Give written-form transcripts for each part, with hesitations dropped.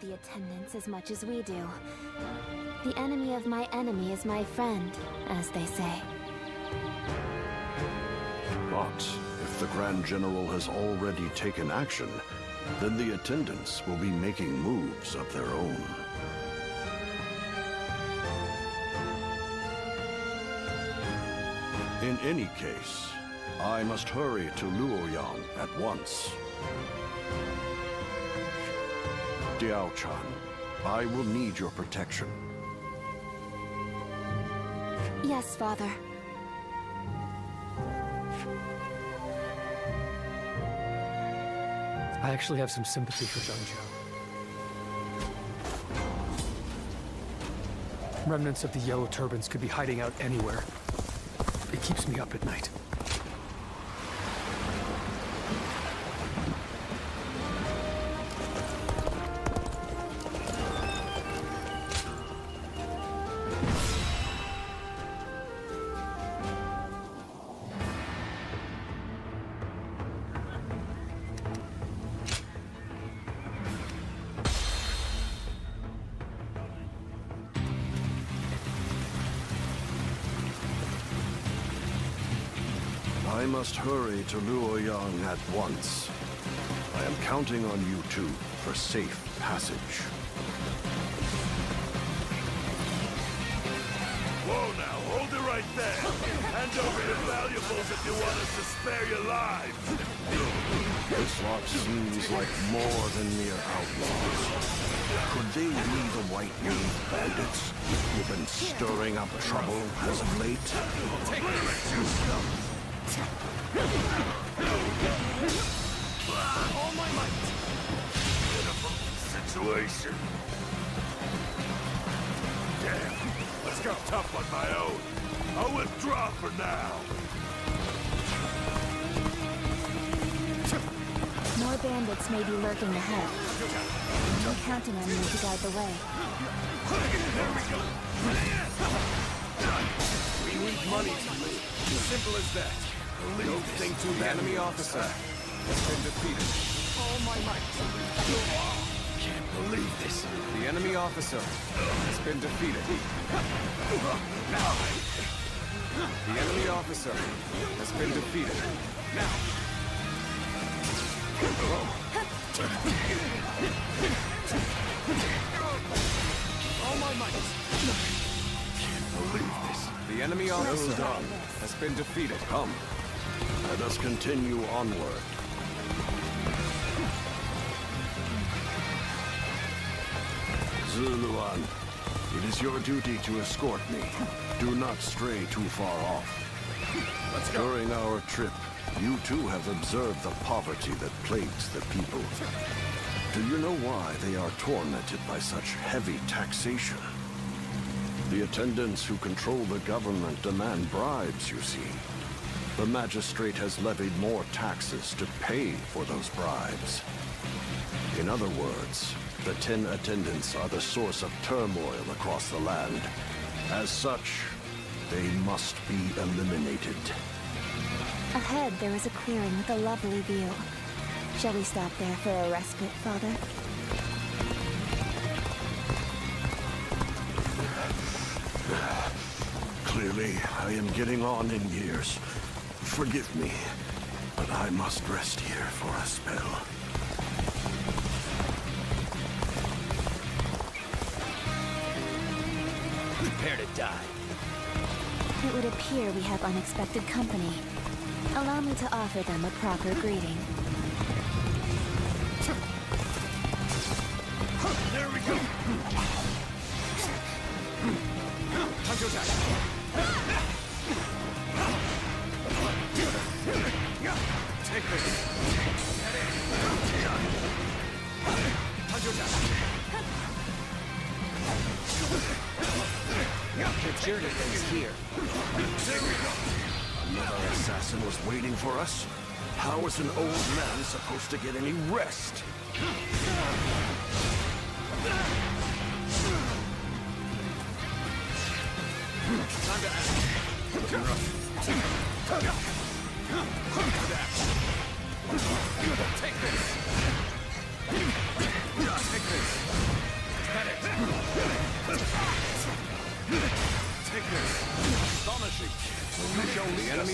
the attendants as much as we do. The enemy of my enemy is my friend, as they say. But if the Grand General has already taken action, then the attendants will be making moves of their own. In any case, I must hurry to Luoyang at once. Diao-chan, I will need your protection. Yes, Father. I actually have some sympathy for Zhangjiao. Remnants of the Yellow Turbans could be hiding out anywhere. It keeps me up at night. I must hurry to Luoyang at once. I am counting on you two for safe passage. Whoa now, hold it right there! Hand over your valuables if you want us to spare your lives! This lot seems like more than mere outlaws. Could they be the White Wave bandits who've been stirring up trouble as of late? Take all my might! Pitiful situation. Damn, let's go tough on my own. I'll withdraw for now. More bandits may be lurking ahead. I'm counting on you to guide the way. There we go. We need money to live. Simple as that. Don't think too bad. The enemy officer has been defeated. All my might. Can't believe this. The enemy officer has been defeated. The enemy officer has been defeated. Now. All my might. Can't believe this. The enemy officer has been defeated. Come, let us continue onward. Zuluan, it is your duty to escort me. Do not stray too far off. Let's go. During our trip, you too have observed the poverty that plagues the people. Do you know why they are tormented by such heavy taxation? The attendants who control the government demand bribes, you see. The magistrate has levied more taxes to pay for those bribes. In other words, the 10 attendants are the source of turmoil across the land. As such, they must be eliminated. Ahead, there is a clearing with a lovely view. Shall we stop there for a respite, Father? Clearly, I am getting on in years. Forgive me, but I must rest here for a spell. Prepare to die. It would appear we have unexpected company. Allow me to offer them a proper greeting. There we go. Take this. The journey ends here. There we go. Another assassin was waiting for us? How is an old man supposed to get any rest? Time to act. Looking rough. Take this. Take this.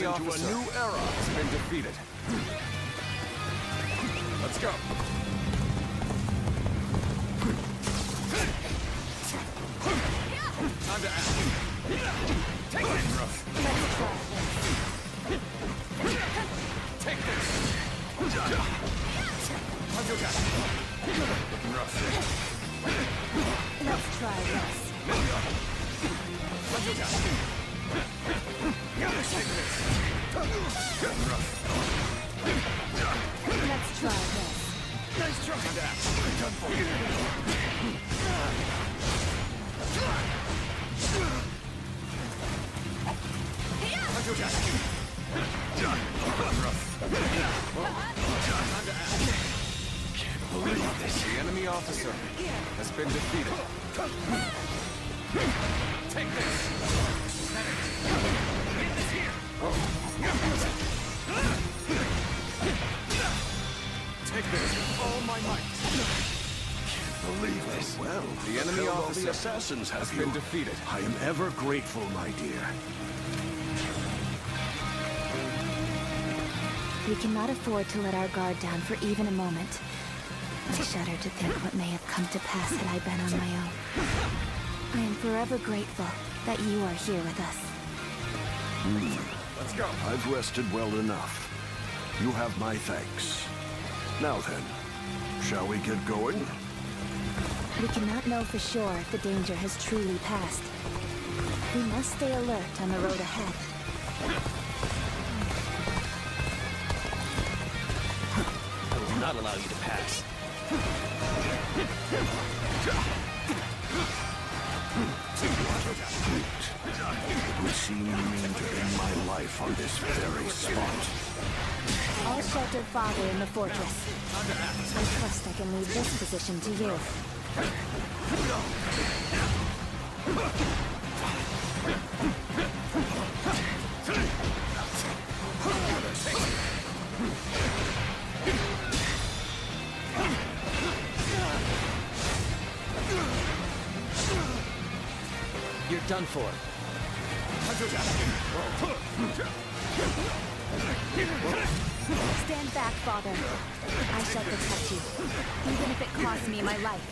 enemy into a officer new era. has been defeated. Let's go. Time to act. Take this, rough. Take this. How's your guy? Looking rough. Let's try this. How's your guy? Take this. Looking rough. Let's try this. Nice try. Time to act. Done for you. How's your guy? Looking rough. Time to act. Can't believe this. The enemy officer has been defeated. Take this. Get this here. Take this with all my might. Can't believe this. Well, The enemy all officer the assassins has have been you. defeated. I am ever grateful, my dear. We cannot afford to let our guard down for even a moment. I shudder to think what may have come to pass had I been on my own. I am forever grateful that you are here with us. Let's go. I've rested well enough. You have my thanks. Now then, shall we get going? We cannot know for sure if the danger has truly passed. We must stay alert on the road ahead. I will not allow you to pass. It would seem you mean to end my life on this very spot. I'll shelter Father in the fortress. I trust I can leave this position to you. You're done for. Stand back, Father. I shall protect you, even if it costs me my life.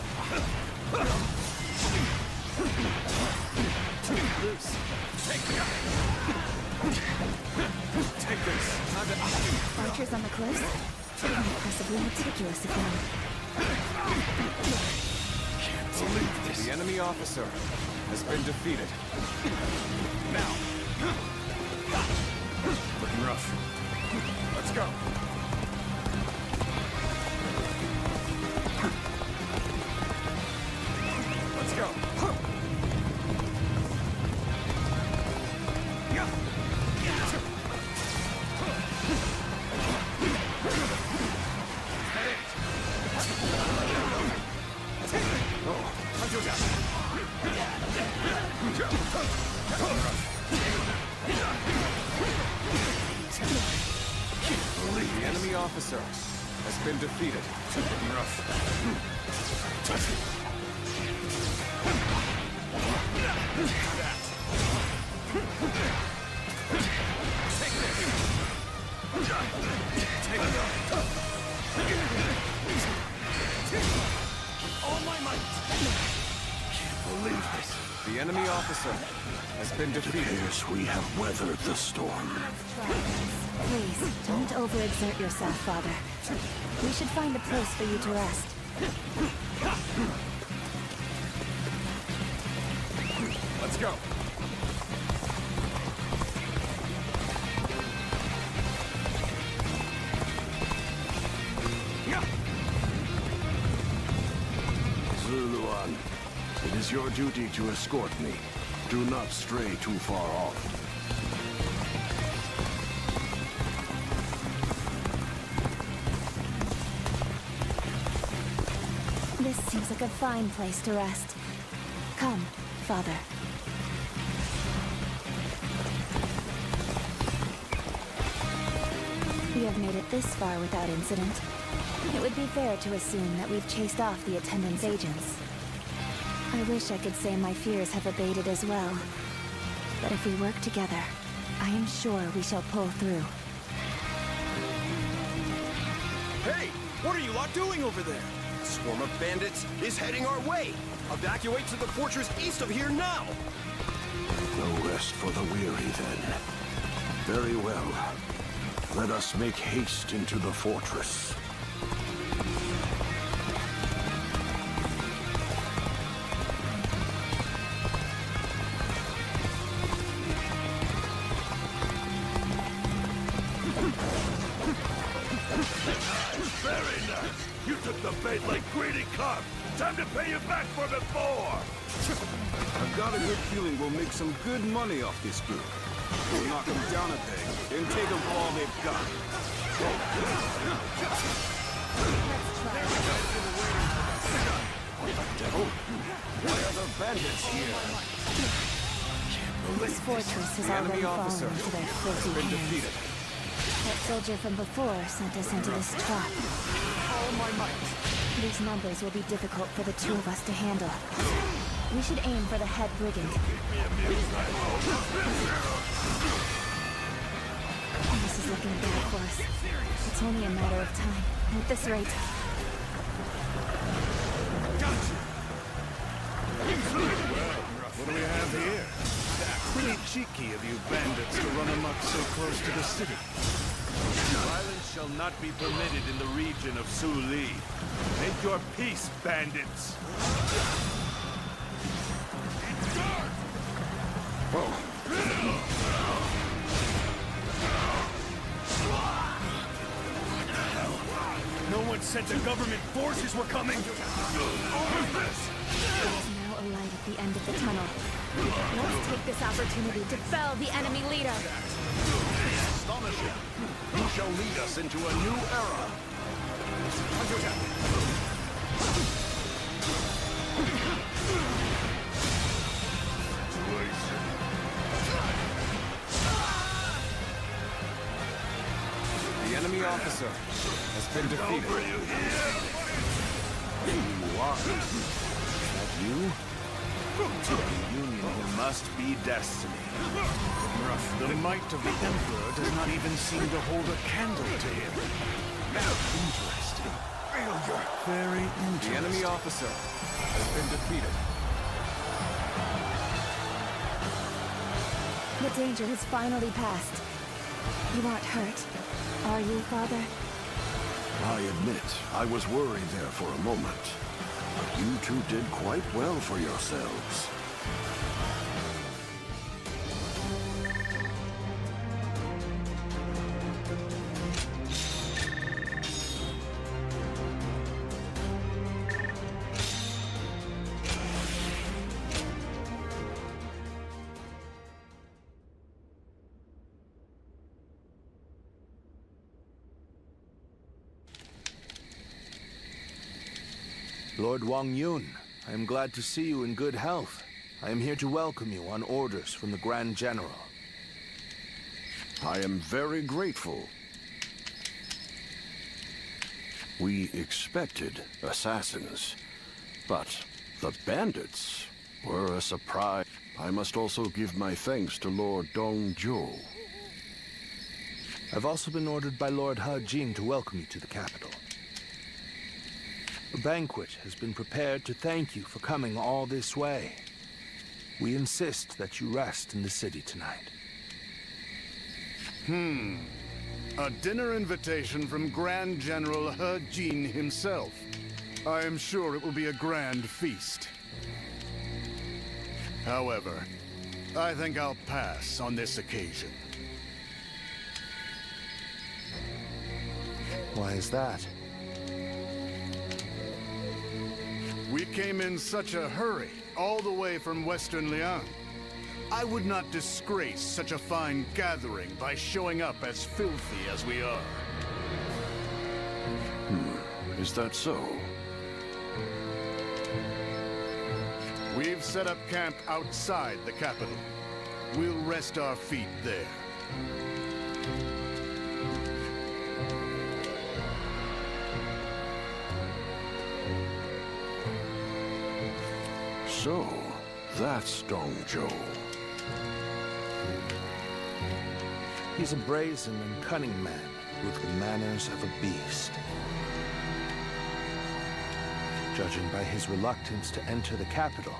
Loose. Take this. Time to Archers on the cliffs? Impressively meticulous of them. believe this. The enemy officer has been defeated. Now. Looking rough. Let's go. Let's go. The enemy officer has been defeated. Looking rough. Take this. Take it. All my might. Can't believe this. The enemy officer has been defeated. Yes, we have weathered the storm. Please, don't overexert yourself, Father. We should find a place for you to rest. Let's go. Zuluan, it is your duty to escort me. Do not stray too far off. This seems like a fine place to rest. Come, Father. We have made it this far without incident. It would be fair to assume that we've chased off the attendant's agents. I wish I could say my fears have abated as well. But if we work together, I am sure we shall pull through. Hey! What are you lot doing over there? A swarm of bandits is heading our way! Evacuate to the fortress east of here now! No rest for the weary, then. Very well. Let us make haste into the fortress. Very nice. You took the bait like greedy carp. Time to pay you back for before. I've got a good feeling we'll make some good money off this group. We'll knock them down a peg and take them for all they've got. Why are there bandits here? This fortress has Enemy already officer fallen into their filthy been hands. defeated. That soldier from before sent us into this trap. All my might. These numbers will be difficult for the two of us to handle. We should aim for the head brigand. This is looking bad for us. It's only a matter of time. At this rate, What do we have here? Pretty cheeky of you bandits to run amok so close to the city. Violence shall not be permitted in the region of Suli. Make your peace, bandits! No one said the government forces were coming! Over this! there is now a light at the end of the tunnel. Let's take this opportunity to fell the enemy leader. Astonishing! You shall lead us into a new era. The enemy officer has been defeated. Over you here! You are. Is that you? The Union must be destiny. The might of the Emperor does not even seem to hold a candle to him. Interesting. Very interesting. The enemy officer has been defeated. The danger has finally passed. You aren't hurt, are you, Father? I admit, I was worried there for a moment. But you two did quite well for yourselves. Lord Wang Yun, I am glad to see you in good health. I am here to welcome you on orders from the Grand General. I am very grateful. We expected assassins, but the bandits were a surprise. I must also give my thanks to Lord Dongzhou. I've also been ordered by Lord He Jin to welcome you to the capital. A banquet has been prepared to thank you for coming all this way. We insist that you rest in the city tonight. A dinner invitation from Grand General He Jin himself. I am sure it will be a grand feast. However, I think I'll pass on this occasion. Why is that? We came in such a hurry, all the way from Western Liang. I would not disgrace such a fine gathering by showing up as filthy as we are. Is that so? We've set up camp outside the capital. We'll rest our feet there. So, that's Dongzhou. He's a brazen and cunning man with the manners of a beast. Judging by his reluctance to enter the capital,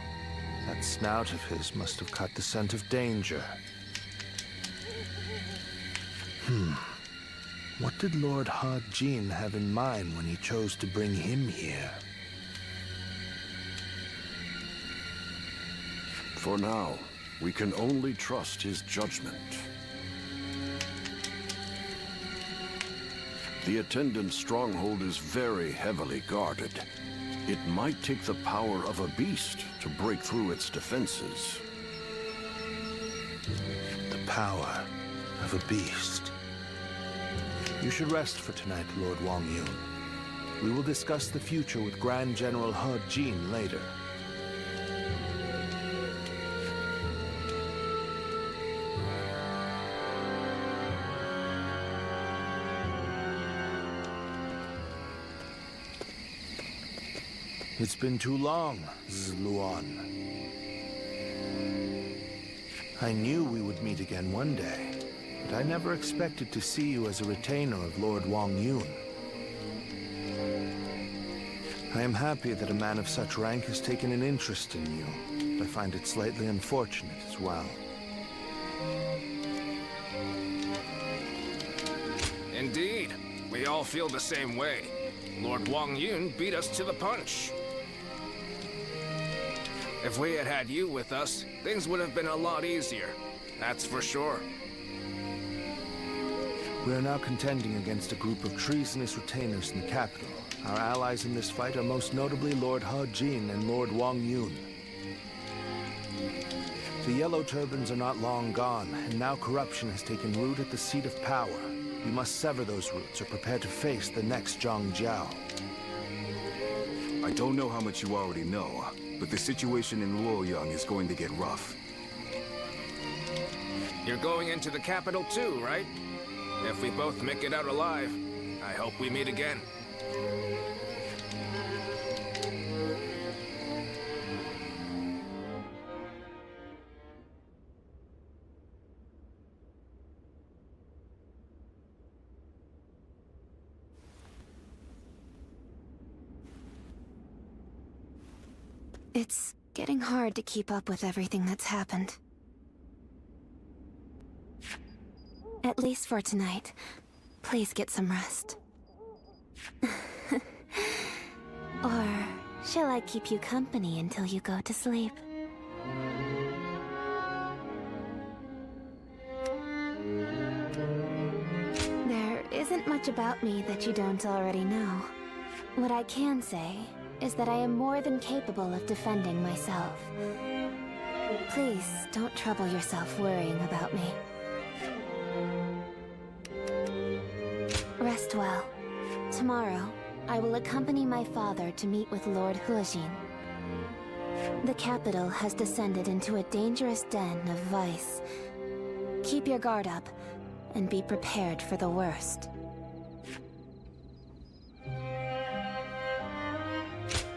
that snout of his must have caught the scent of danger. What did Lord Hajin have in mind when he chose to bring him here? For now, we can only trust his judgment. The attendant's stronghold is very heavily guarded. It might take the power of a beast to break through its defenses. The power of a beast. You should rest for tonight, Lord Wang Yun. We will discuss the future with Grand General He Jin later. It's been too long, Zluan. I knew we would meet again one day. But I never expected to see you as a retainer of Lord Wang Yun. I am happy that a man of such rank has taken an interest in you, but I find it slightly unfortunate as well. Indeed. We all feel the same way. Lord Wang Yun beat us to the punch. If we had had you with us, things would have been a lot easier. That's for sure. We are now contending against a group of treasonous retainers in the capital. Our allies in this fight are most notably Lord He Jin and Lord Wang Yun. The Yellow Turbans are not long gone, and now corruption has taken root at the seat of power. We must sever those roots or prepare to face the next Zhang Jiao. I don't know how much you already know, but the situation in Luoyang is going to get rough. You're going into the capital too, right? If we both make it out alive, I hope we meet again. It's getting hard to keep up with everything that's happened. At least for tonight. Please get some rest. Or shall I keep you company until you go to sleep? There isn't much about me that you don't already know. What I can say is that I am more than capable of defending myself. Please don't trouble yourself worrying about me. Rest well. Tomorrow, I will accompany my father to meet with Lord He Jin. The capital has descended into a dangerous den of vice. Keep your guard up, and be prepared for the worst.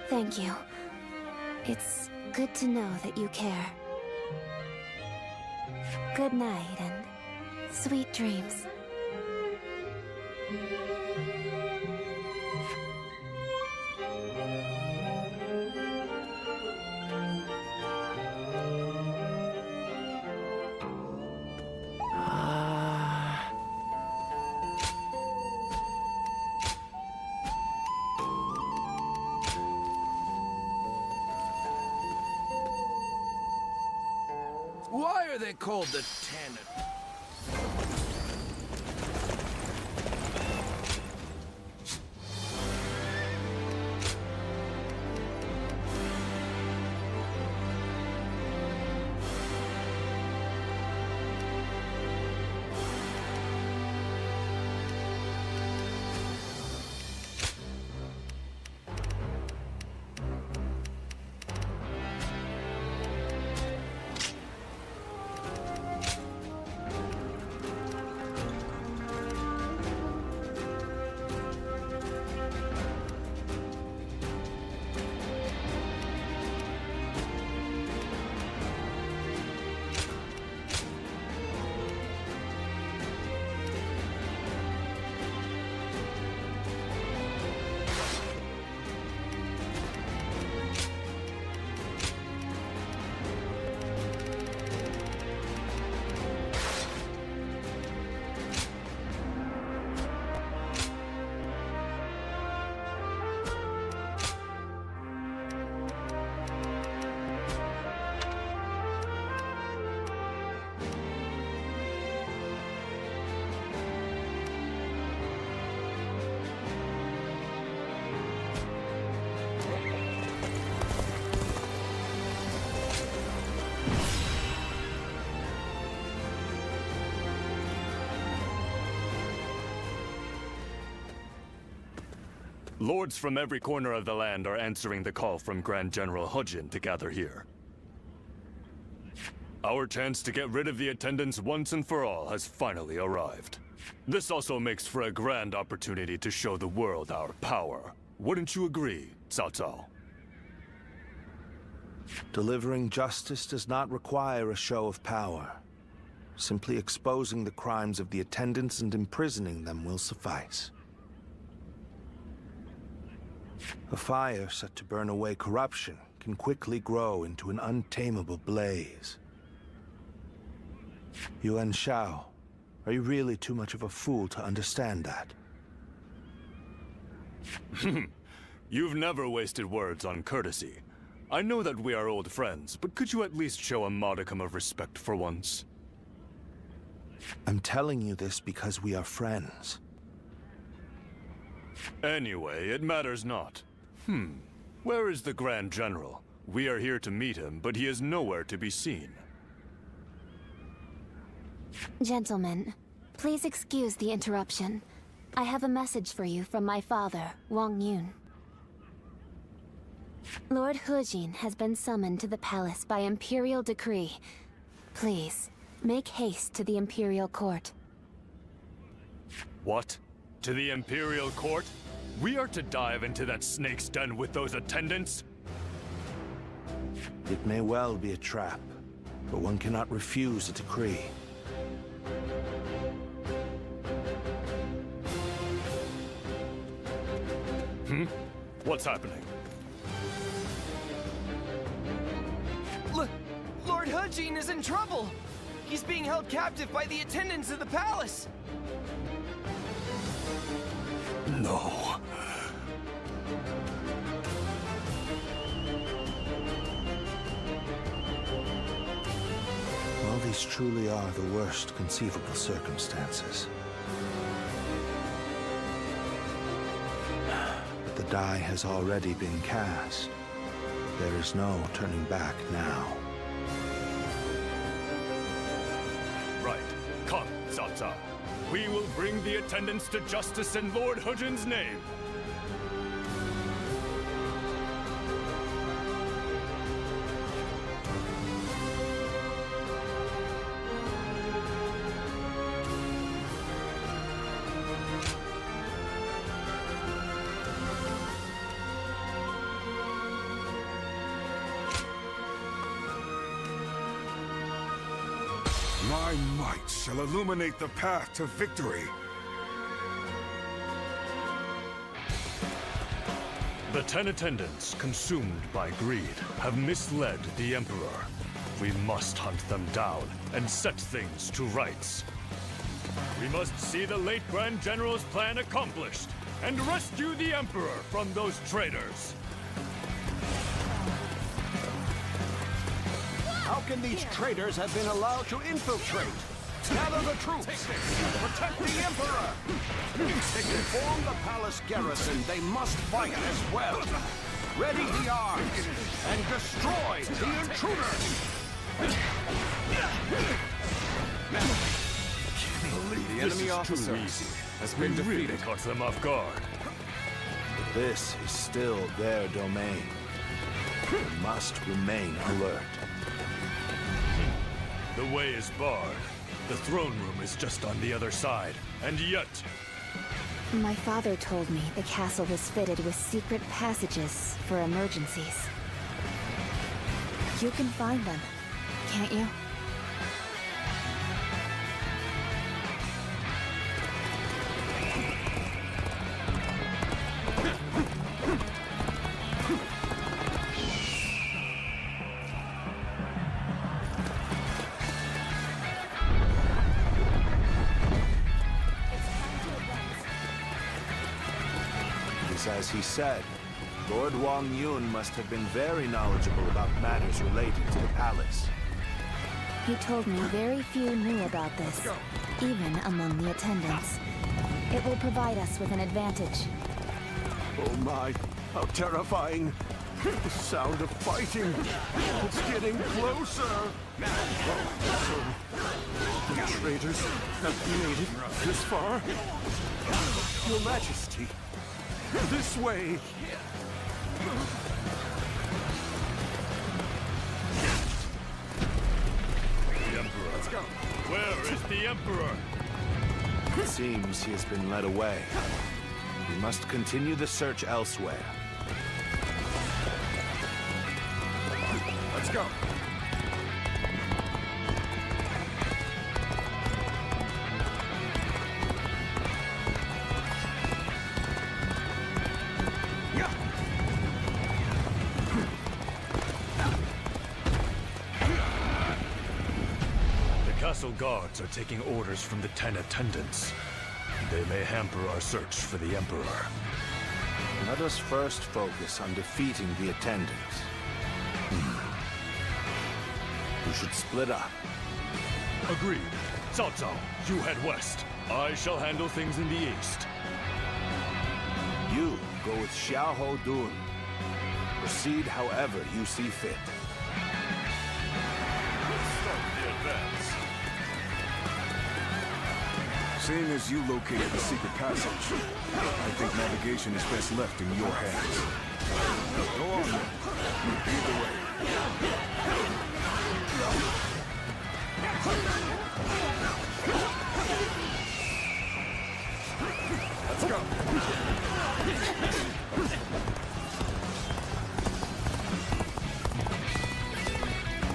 Thank you. It's good to know that you care. Good night, and sweet dreams. Why are they called the Tenant? Lords from every corner of the land are answering the call from Grand General Hujin to gather here. Our chance to get rid of the attendants once and for all has finally arrived. This also makes for a grand opportunity to show the world our power. Wouldn't you agree, Cao Cao? Delivering justice does not require a show of power. Simply exposing the crimes of the attendants and imprisoning them will suffice. A fire set to burn away corruption can quickly grow into an untamable blaze. Yuan Shao, are you really too much of a fool to understand that? You've never wasted words on courtesy. I know that we are old friends, but could you at least show a modicum of respect for once? I'm telling you this because we are friends. Anyway, it matters not. Where is the Grand General? We are here to meet him, but he is nowhere to be seen. Gentlemen, please excuse the interruption. I have a message for you from my father, Wang Yun. Lord Hujin has been summoned to the palace by imperial decree. Please, make haste to the imperial court. What? To the Imperial Court? We are to dive into that snake's den with those attendants? It may well be a trap, but one cannot refuse a decree. What's happening? Lord Hujin is in trouble! He's being held captive by the attendants of the palace! No. Well, these truly are the worst conceivable circumstances. But the die has already been cast. There is no turning back now. Right. Come, Cao Cao. We will bring the attendants to justice in Lord Hujin's name. My might shall illuminate the path to victory. The 10 attendants, consumed by greed, have misled the Emperor. We must hunt them down and set things to rights. We must see the late Grand General's plan accomplished and rescue the Emperor from those traitors. How can these traitors have been allowed to infiltrate? Gather the troops! Protect the Emperor! Inform the palace garrison they must fight as well. Ready the arms and destroy the intruders! The enemy officer has been defeated. Really caught them off guard. But this is still their domain. We must remain alert. The way is barred. The throne room is just on the other side. And yet... My father told me the castle was fitted with secret passages for emergencies. You can find them, can't you? As he said, Lord Wang Yun must have been very knowledgeable about matters related to the palace. He told me very few knew about this, even among the attendants. It will provide us with an advantage. Oh my, how terrifying! The sound of fighting! It's getting closer! The traitors have made it this far? Your Majesty, This way! The Emperor. Let's go. Where is the Emperor? It seems he has been led away. We must continue the search elsewhere. Let's go! The castle guards are taking orders from the 10 attendants. They may hamper our search for the Emperor. Let us first focus on defeating the attendants. We should split up. Agreed. Cao Cao, you head west. I shall handle things in the east. You go with Xiahou Dun. Proceed however you see fit. Start the advance. Seeing as you located the secret passage, I think navigation is best left in your hands. Go on then. Lead the way. Let's go.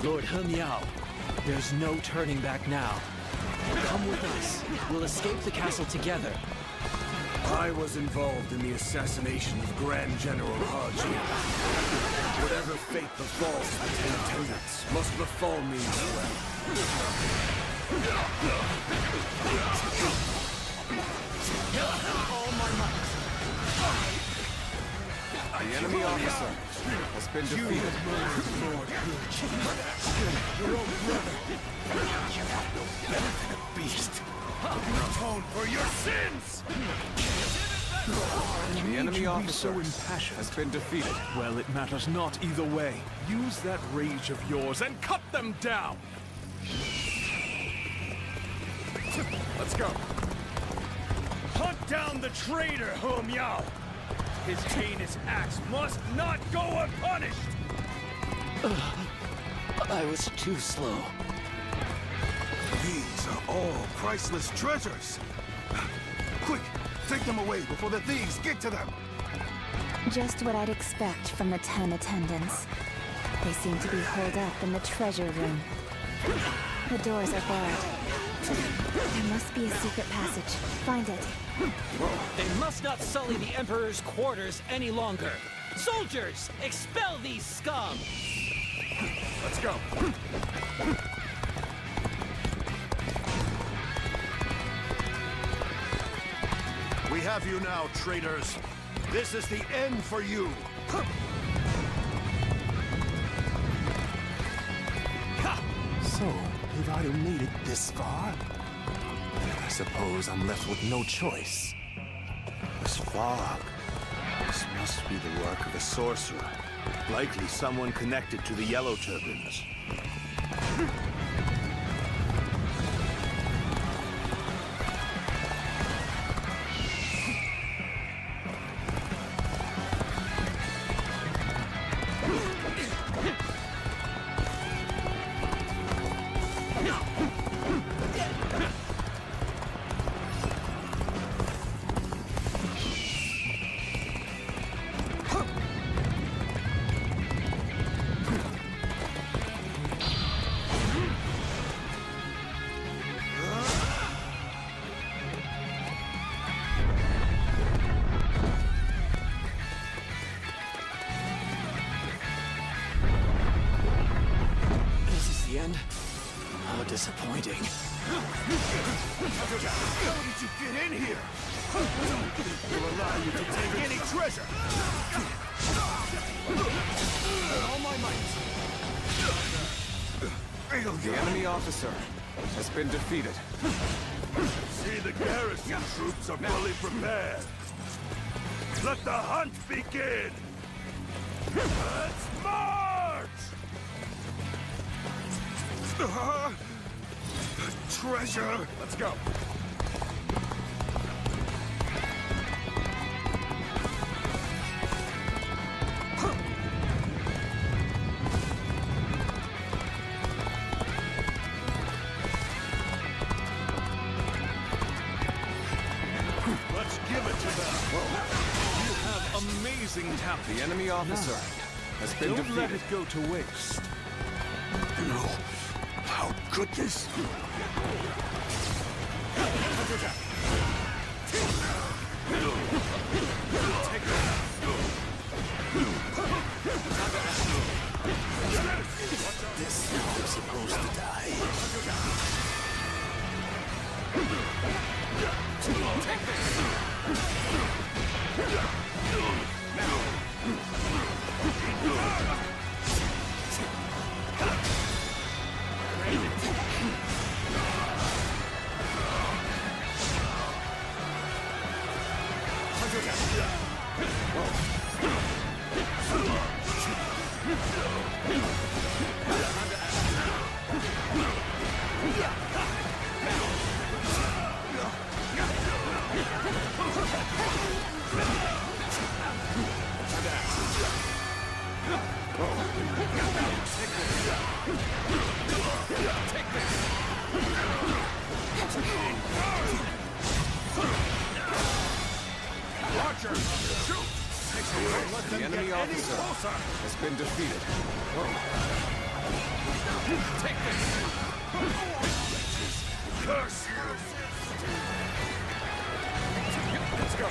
Lord He Miao, there's no turning back now. Come with us. We'll escape the castle together. I was involved in the assassination of Grand General He Jin. Whatever fate befalls the 10 attendants must befall me as well. All my might. The enemy officer has been defeated. Lord your own brother. A beast. Atone for your sins! The enemy officer has been defeated. Well, it matters not either way. Use that rage of yours and cut them down! Let's go. Hunt down the traitor, He Miao! His heinous acts must not go unpunished! I was too slow. These are all priceless treasures. Quick, take them away before the thieves get to them. Just what I'd expect from the 10 attendants. They seem to be holed up in the treasure room. The doors are barred. There must be a secret passage. Find it. They must not sully the Emperor's quarters any longer. Soldiers, expel these scum! Let's go. We have you now, traitors. This is the end for you. So, we've already made it this far? I suppose I'm left with no choice. This fog. This must be the work of a sorcerer. Likely someone connected to the Yellow Turbans. How disappointing. How did you get in here? We'll allow you to take any treasure. All my might. The enemy officer has been defeated. See, the garrison troops are fully prepared. Let the hunt begin! Let's march! Treasure! Let's go. relaxing tap. The enemy officer has been Don't let defeated. it go to waste. No. How could this? This is supposed to die. Archer, shoot! The enemy officer has been defeated. Take this! Curse you! Let's go!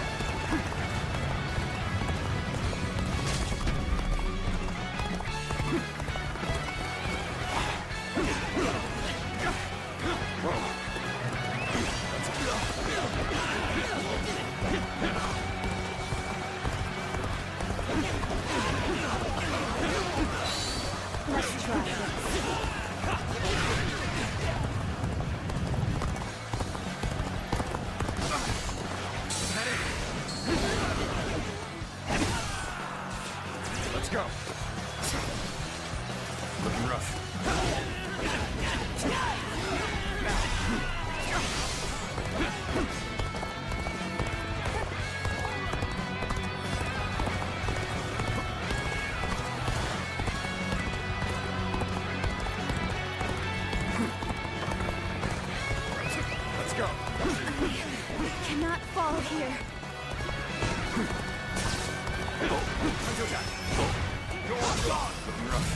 Let's try this. Let's go! Looking rough. Let's go! I cannot fall here. Counterattack! Go on, gone! Looking rough.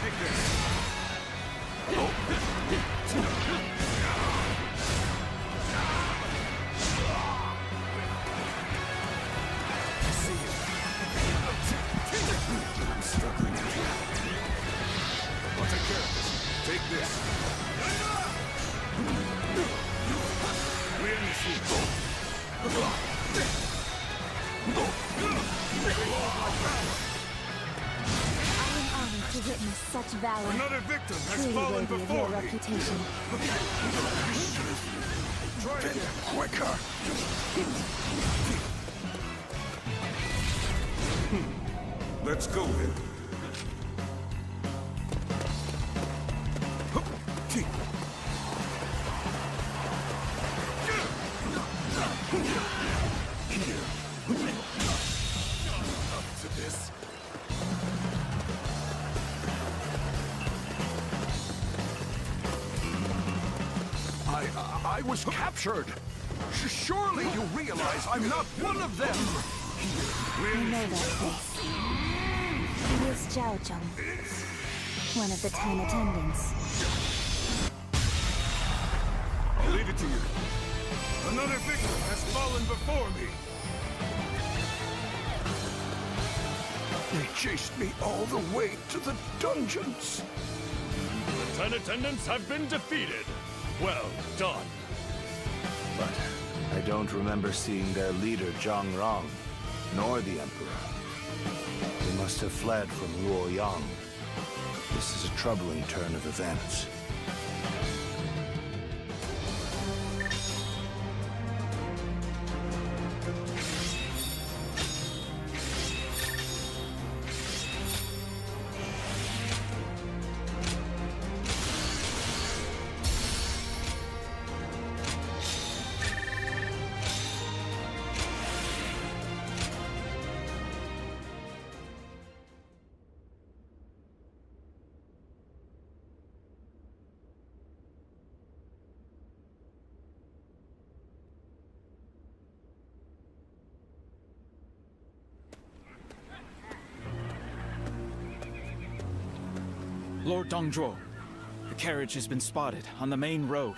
Take this! I'm struggling here. I'll take care of this. Take this. We're in the sea. I am honored to witness such valor. Another victim has Truly fallen worthy of before your me. reputation. Try it again. Quicker! Let's go then. To this. I was captured. Surely you realize I'm not one of them. I know that face. He is Zhao Zhong, one of the 10 attendants. I'll leave it to you. Another victim has fallen before me. They chased me all the way to the dungeons. The 10 attendants have been defeated. Well done. But I don't remember seeing their leader, Zhang Rong, nor the Emperor. They must have fled from Luoyang. This is a troubling turn of events. Lord Dongzhuo. The carriage has been spotted on the main road.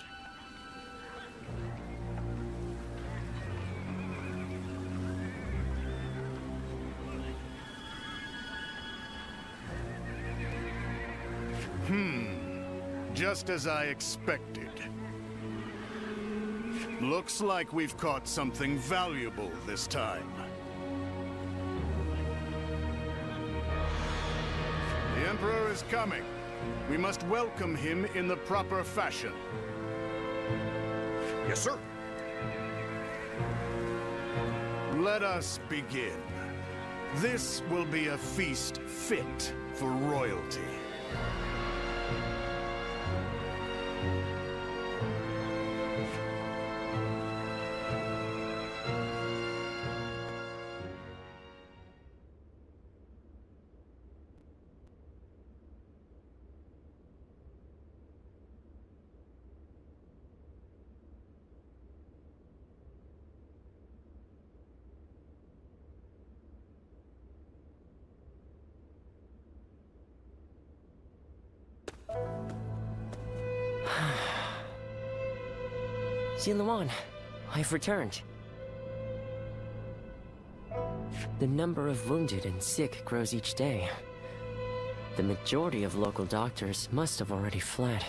Just as I expected. Looks like we've caught something valuable this time. The Emperor is coming. We must welcome him in the proper fashion. Yes, sir. Let us begin. This will be a feast fit for royalty. Ziluan, I've returned. The number of wounded and sick grows each day. The majority of local doctors must have already fled.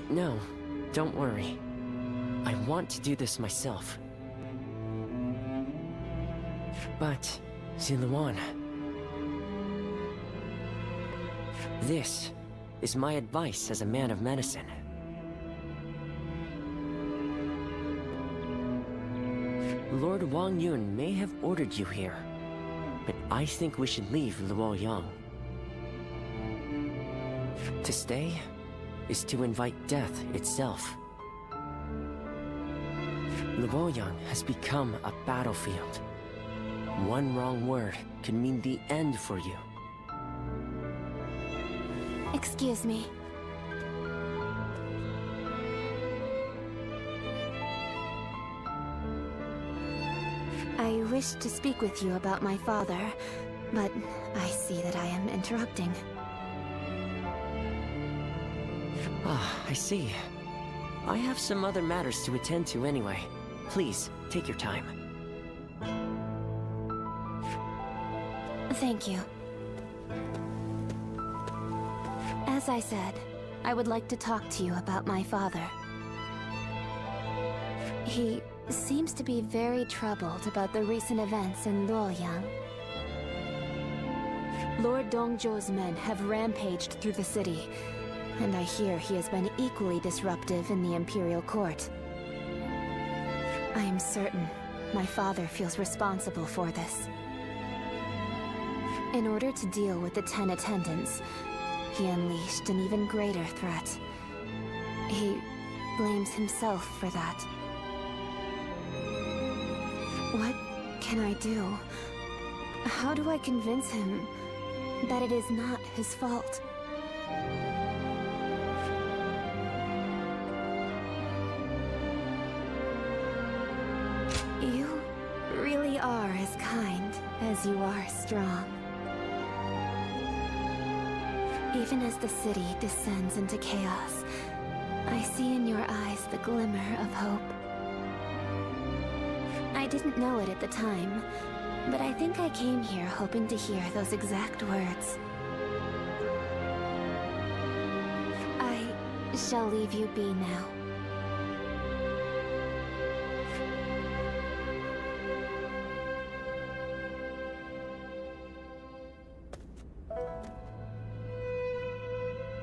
No, don't worry. I want to do this myself. But, Ziluan, this is my advice as a man of medicine. Lord Wang Yun may have ordered you here, but I think we should leave Luoyang. To stay is to invite death itself. Luoyang has become a battlefield. One wrong word could mean the end for you. Excuse me. I wish to speak with you about my father, but I see that I am interrupting. Ah, I see. I have some other matters to attend to anyway. Please, take your time. Thank you. As I said, I would like to talk to you about my father. He seems to be very troubled about the recent events in Luoyang. Lord Dongzhuo's men have rampaged through the city, and I hear he has been equally disruptive in the Imperial Court. I am certain my father feels responsible for this. In order to deal with the 10 attendants, he unleashed an even greater threat. He blames himself for that. What can I do? How do I convince him that it is not his fault? You really are as kind as you are strong. Even as the city descends into chaos, I see in your eyes the glimmer of hope. I didn't know it at the time, but I think I came here hoping to hear those exact words. I shall leave you be now.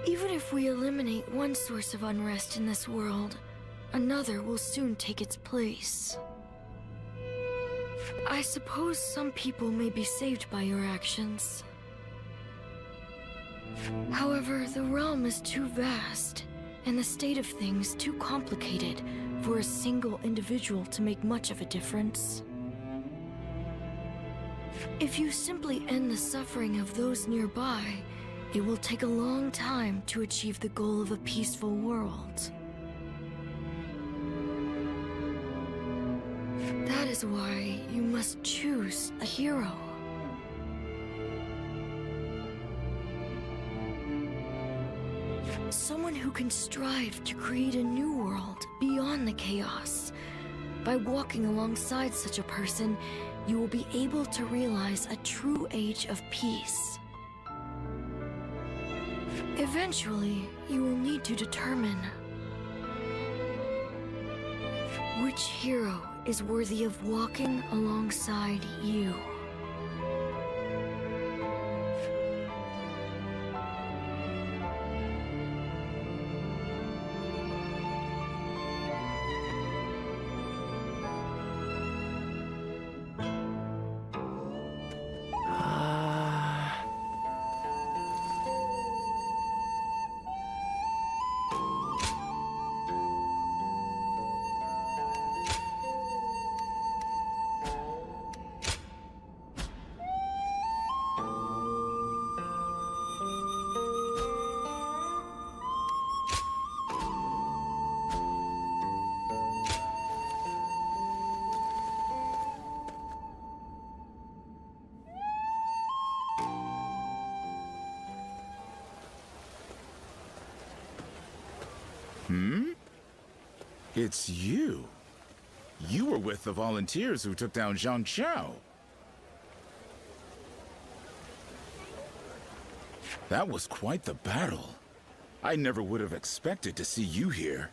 Even if we eliminate one source of unrest in this world, another will soon take its place. I suppose some people may be saved by your actions. However, the realm is too vast, and the state of things too complicated for a single individual to make much of a difference. If you simply end the suffering of those nearby, it will take a long time to achieve the goal of a peaceful world. That is why you must choose a hero. Someone who can strive to create a new world beyond the chaos. By walking alongside such a person, you will be able to realize a true age of peace. Eventually, you will need to determine which hero is worthy of walking alongside you. It's you. You were with the volunteers who took down Zhang Xiao. That was quite the battle. I never would have expected to see you here.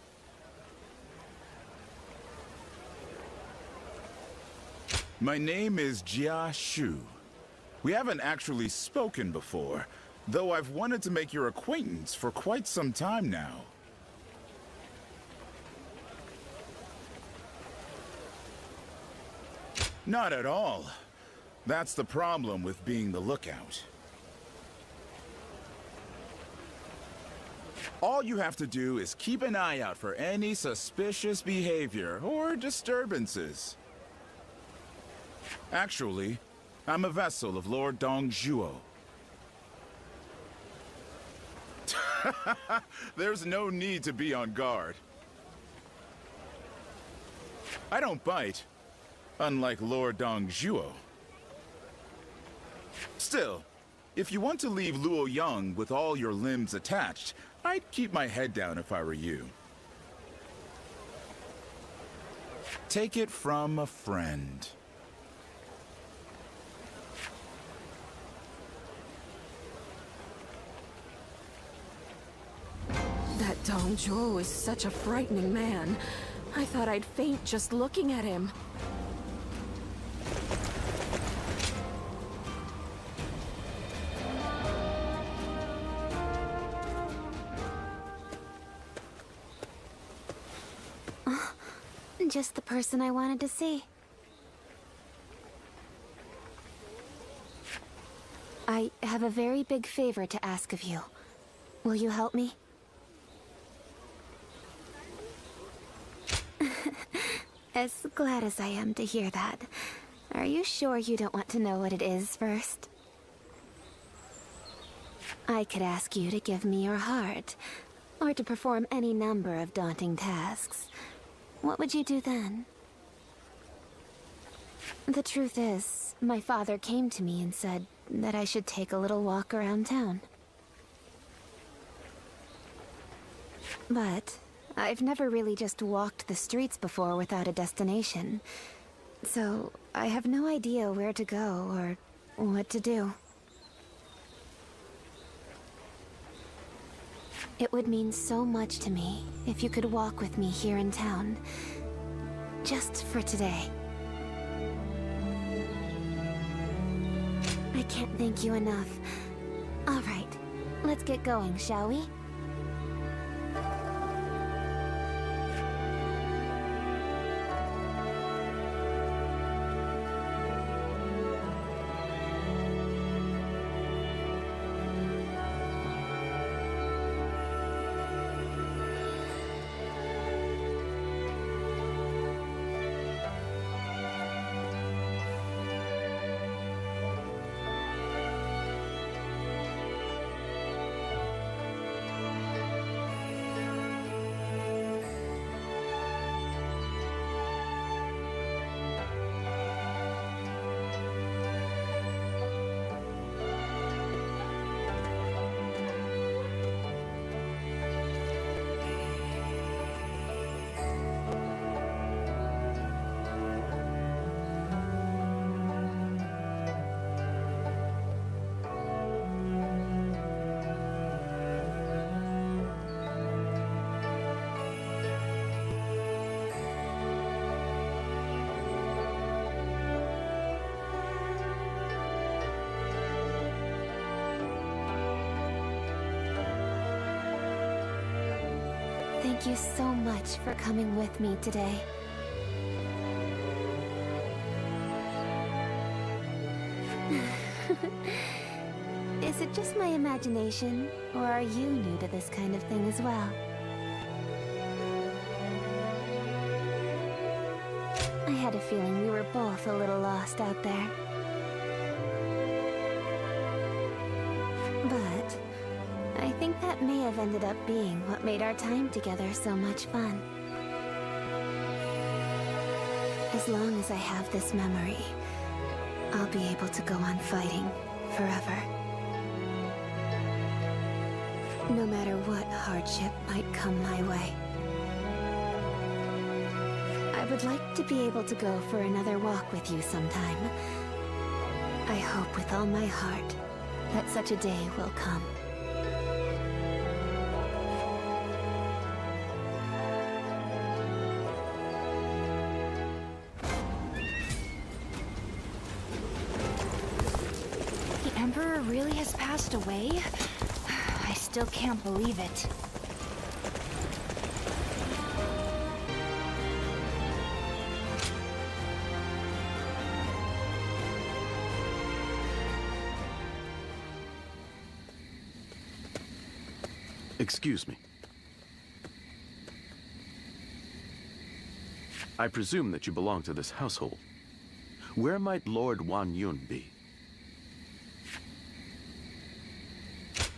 My name is Jia Shu. We haven't actually spoken before, though I've wanted to make your acquaintance for quite some time now. Not at all. That's the problem with being the lookout. All you have to do is keep an eye out for any suspicious behavior or disturbances. Actually, I'm a vessel of Lord Dongzhuo. There's no need to be on guard. I don't bite, unlike Lord Dongzhuo. Still, if you want to leave Luoyang with all your limbs attached, I'd keep my head down if I were you. Take it from a friend. That Dongzhuo is such a frightening man. I thought I'd faint just looking at him. Just the person I wanted to see. I have a very big favor to ask of you. Will you help me? As glad as I am to hear that. Are you sure you don't want to know what it is first? I could ask you to give me your heart, or to perform any number of daunting tasks. What would you do then? The truth is, my father came to me and said that I should take a little walk around town. But I've never really just walked the streets before without a destination. So I have no idea where to go or what to do. It would mean so much to me if you could walk with me here in town. Just for today. I can't thank you enough. All right, let's get going, shall we? Thank you so much for coming with me today. Is it just my imagination, or are you new to this kind of thing as well? I had a feeling we were both a little lost out there. But I think that may have ended up being what made our time together so much fun. As long as I have this memory, I'll be able to go on fighting forever. No matter what hardship might come my way. I would like to be able to go for another walk with you sometime. I hope with all my heart that such a day will come. The Emperor really has passed away? I still can't believe it. Excuse me. I presume that you belong to this household. Where might Lord Wan Yun be?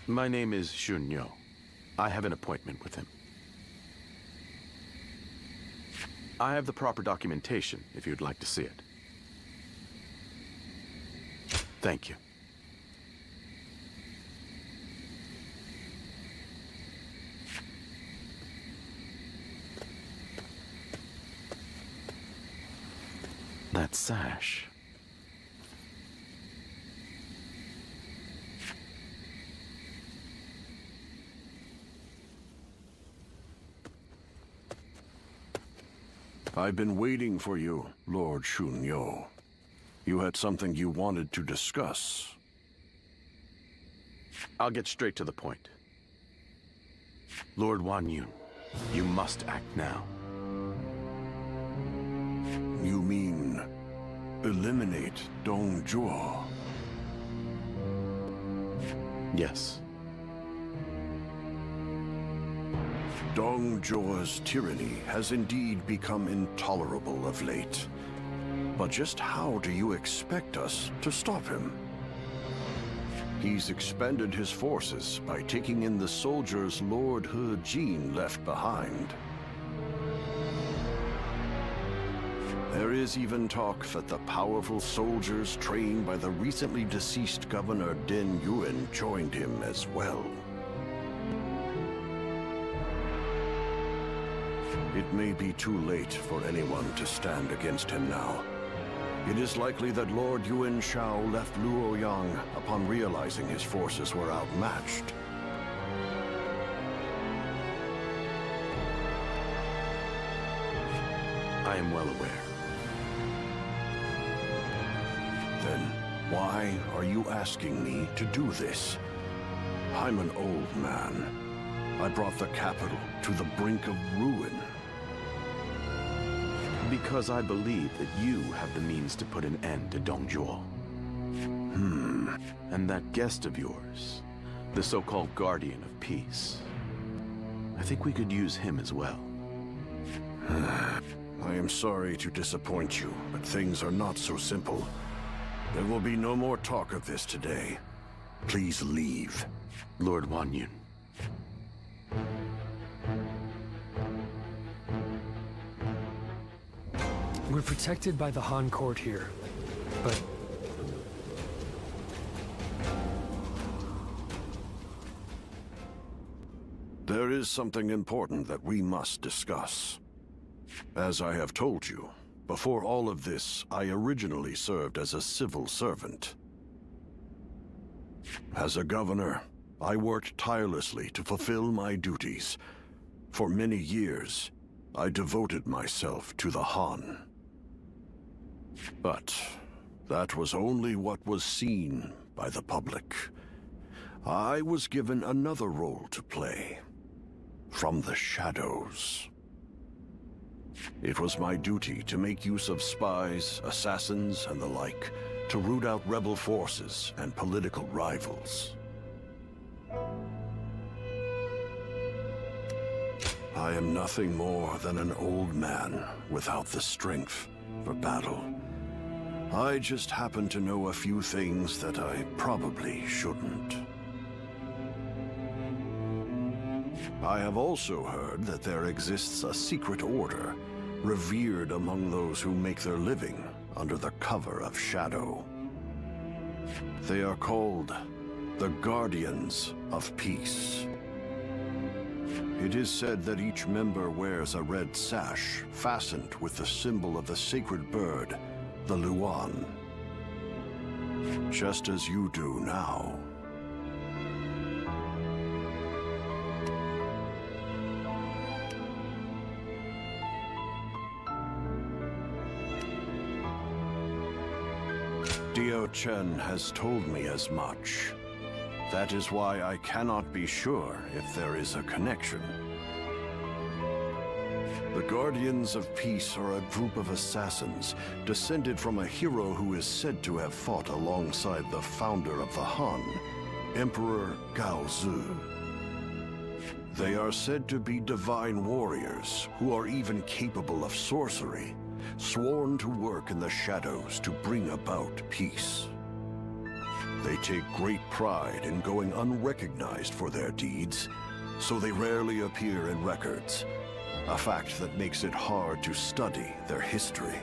My name is Shun Yo. I have an appointment with him. I have the proper documentation if you'd like to see it. Thank you. That sash. I've been waiting for you, Lord Shun Yo. You had something you wanted to discuss. I'll get straight to the point. Lord Wan Yun, you must act now. You mean eliminate Dong Zhuo? Yes. Dong Zhuo's tyranny has indeed become intolerable of late. But just how do you expect us to stop him? He's expended his forces by taking in the soldiers Lord He Jin left behind. There is even talk that the powerful soldiers trained by the recently deceased Governor Den Yuan joined him as well. It may be too late for anyone to stand against him now. It is likely that Lord Yuan Shao left Luoyang upon realizing his forces were outmatched. I am well aware. Then why are you asking me to do this? I'm an old man. I brought the capital to the brink of ruin. Because I believe that you have the means to put an end to Dong Zhuo. And that guest of yours, the so-called Guardian of Peace. I think we could use him as well. I am sorry to disappoint you, but things are not so simple. There will be no more talk of this today. Please leave. Lord Wan Yun. We're protected by the Han court here, but... There is something important that we must discuss. As I have told you, before all of this, I originally served as a civil servant. As a governor, I worked tirelessly to fulfill my duties. For many years, I devoted myself to the Han. But that was only what was seen by the public. I was given another role to play. from the shadows. It was my duty to make use of spies, assassins, and the like, to root out rebel forces and political rivals. I am nothing more than an old man without the strength for battle. I just happen to know a few things that I probably shouldn't. I have also heard that there exists a secret order, revered among those who make their living under the cover of shadow. They are called the Guardians of Peace. It is said that each member wears a red sash fastened with the symbol of the sacred bird, the Luan. Just as you do now. Dio Chen has told me as much. That is why I cannot be sure if there is a connection. The Guardians of Peace are a group of assassins descended from a hero who is said to have fought alongside the founder of the Han, Emperor Gao Zu. They are said to be divine warriors who are even capable of sorcery, sworn to work in the shadows to bring about peace. They take great pride in going unrecognized for their deeds, so they rarely appear in records, a fact that makes it hard to study their history.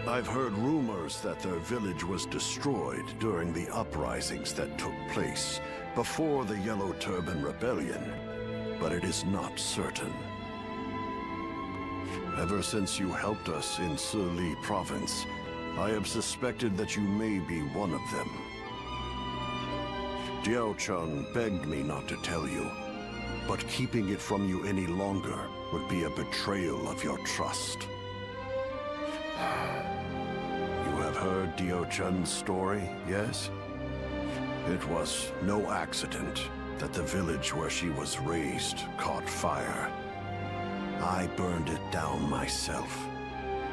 I've heard rumors that their village was destroyed during the uprisings that took place before the Yellow Turban Rebellion, but it is not certain. Ever since you helped us in Sili Province, I have suspected that you may be one of them. Diao Chun begged me not to tell you, but keeping it from you any longer would be a betrayal of your trust. You have heard Diao Chun's story, yes? It was no accident that the village where she was raised caught fire. I burned it down myself,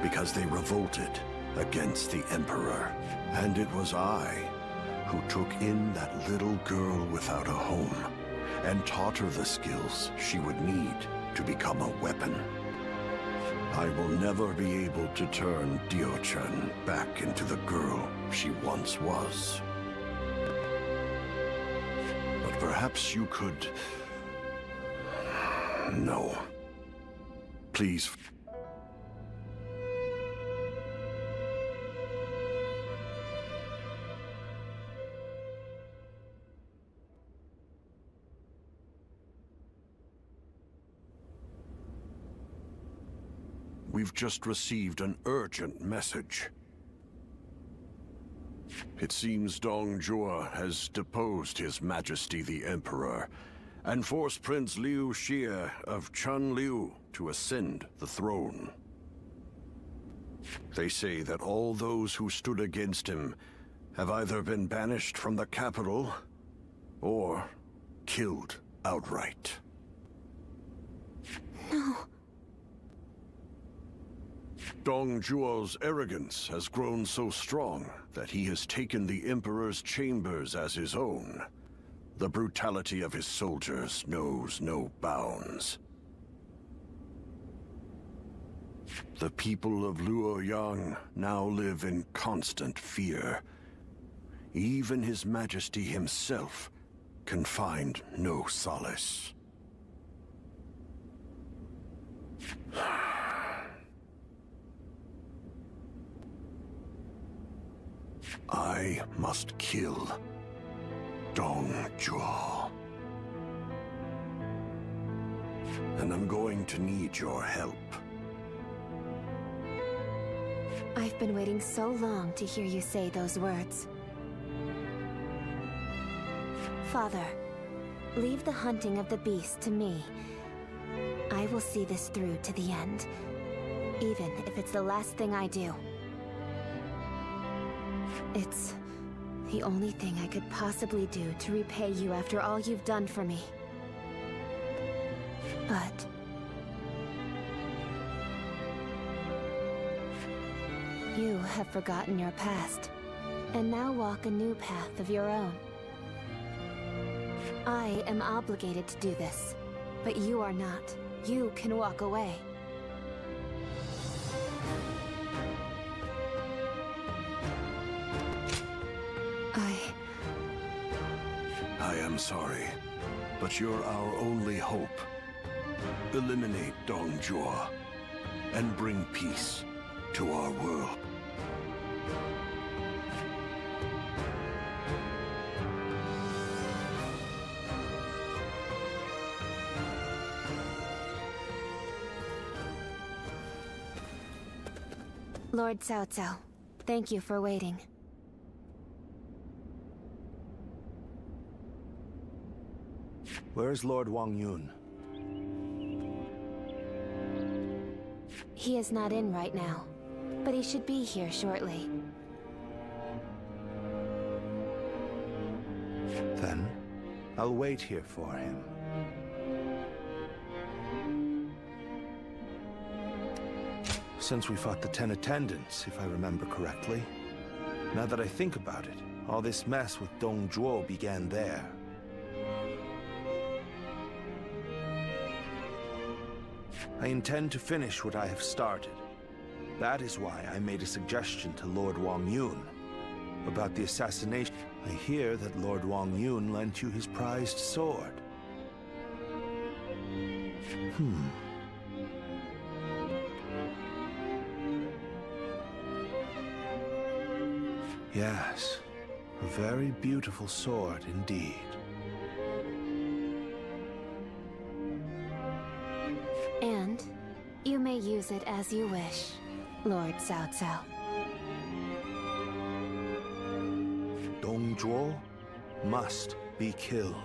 because they revolted against the Emperor. And it was I who took in that little girl without a home and taught her the skills she would need to become a weapon. I will never be able to turn Dio-chan back into the girl she once was. But perhaps you could... No. Please... We've just received an urgent message. It seems Dong Zhuo has deposed His Majesty the Emperor and forced Prince Liu Xie of Chunliu to ascend the throne. They say that all those who stood against him have either been banished from the capital or killed outright. No. Dong Zhuo's arrogance has grown so strong that he has taken the Emperor's chambers as his own. The brutality of his soldiers knows no bounds. The people of Luoyang now live in constant fear. Even His Majesty himself can find no solace. I must kill Dong Zhuo. And I'm going to need your help. I've been waiting so long to hear you say those words. Father, leave the hunting of the beast to me. I will see this through to the end, even if it's the last thing I do. It's the only thing I could possibly do to repay you after all you've done for me. But... you have forgotten your past, and now walk a new path of your own. I am obligated to do this, but you are not. You can walk away. I am sorry, but you're our only hope. Eliminate Dongjua, and bring peace to our world. Lord Cao Cao, thank you for waiting. Where is Lord Wang Yun? He is not in right now, but he should be here shortly. Then, I'll wait here for him. Since we fought the 10 attendants, if I remember correctly. Now that I think about it, all this mess with Dong Zhuo began there. I intend to finish what I have started. That is why I made a suggestion to Lord Wang Yun about the assassination. I hear that Lord Wang Yun lent you his prized sword. Yes, a very beautiful sword indeed. And you may use it as you wish, Lord Cao Cao. Dong Zhuo must be killed.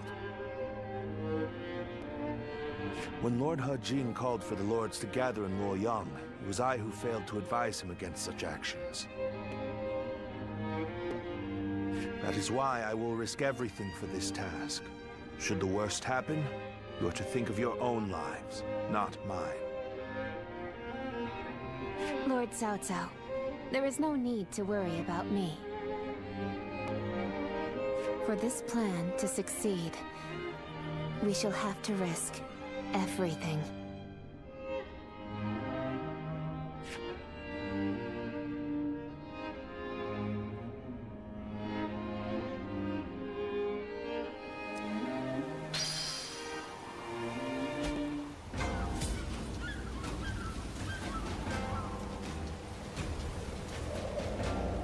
When Lord He Jin called for the lords to gather in Luoyang, it was I who failed to advise him against such actions. That is why I will risk everything for this task. Should the worst happen, you are to think of your own lives, not mine. Lord Cao Cao, there is no need to worry about me. For this plan to succeed, we shall have to risk everything.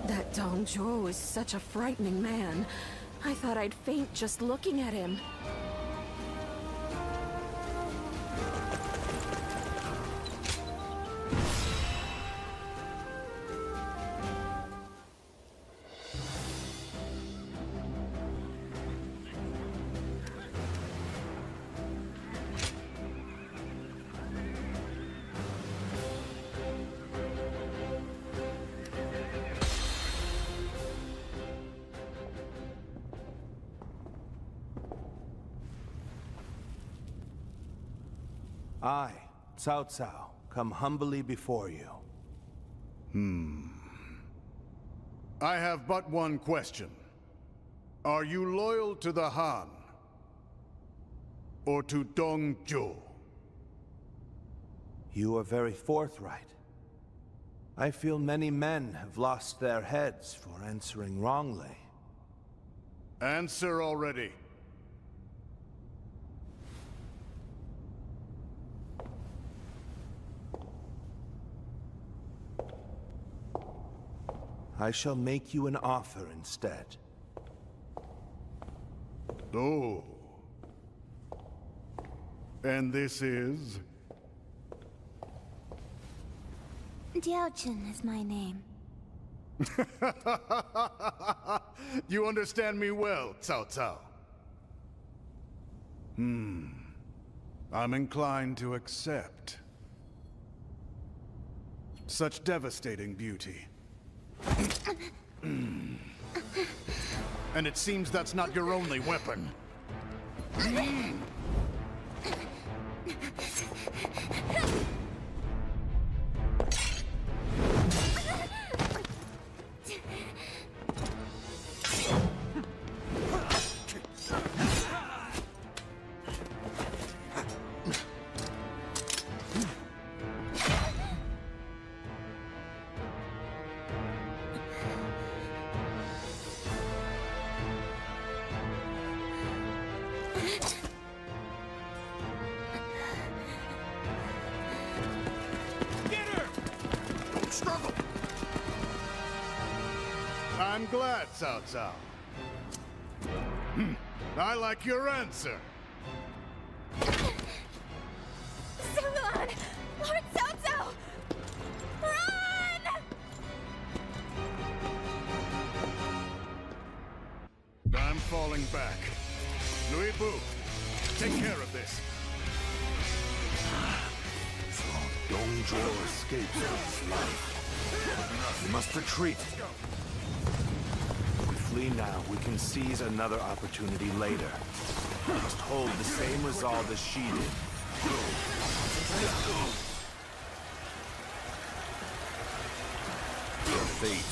That Dong Zhuo is such a frightening man. I thought I'd faint just looking at him. I, Cao Cao, come humbly before you. I have but one question. Are you loyal to the Han? Or to Dong Zhuo? You are very forthright. I feel many men have lost their heads for answering wrongly. Answer already. I shall make you an offer instead. Oh. And this is? Diaochen is my name. You understand me well, Cao Cao. I'm inclined to accept. Such devastating beauty. And it seems that's not your only weapon. I'm glad, Cao Cao. I like your answer. Sirulon! Lord Cao Cao! Run! I'm falling back. Louis Bu, take care of this. So Dongzhuo escapes with his life. We must retreat. If we flee now, we can seize another opportunity later. We must hold the same resolve as she did. Your fate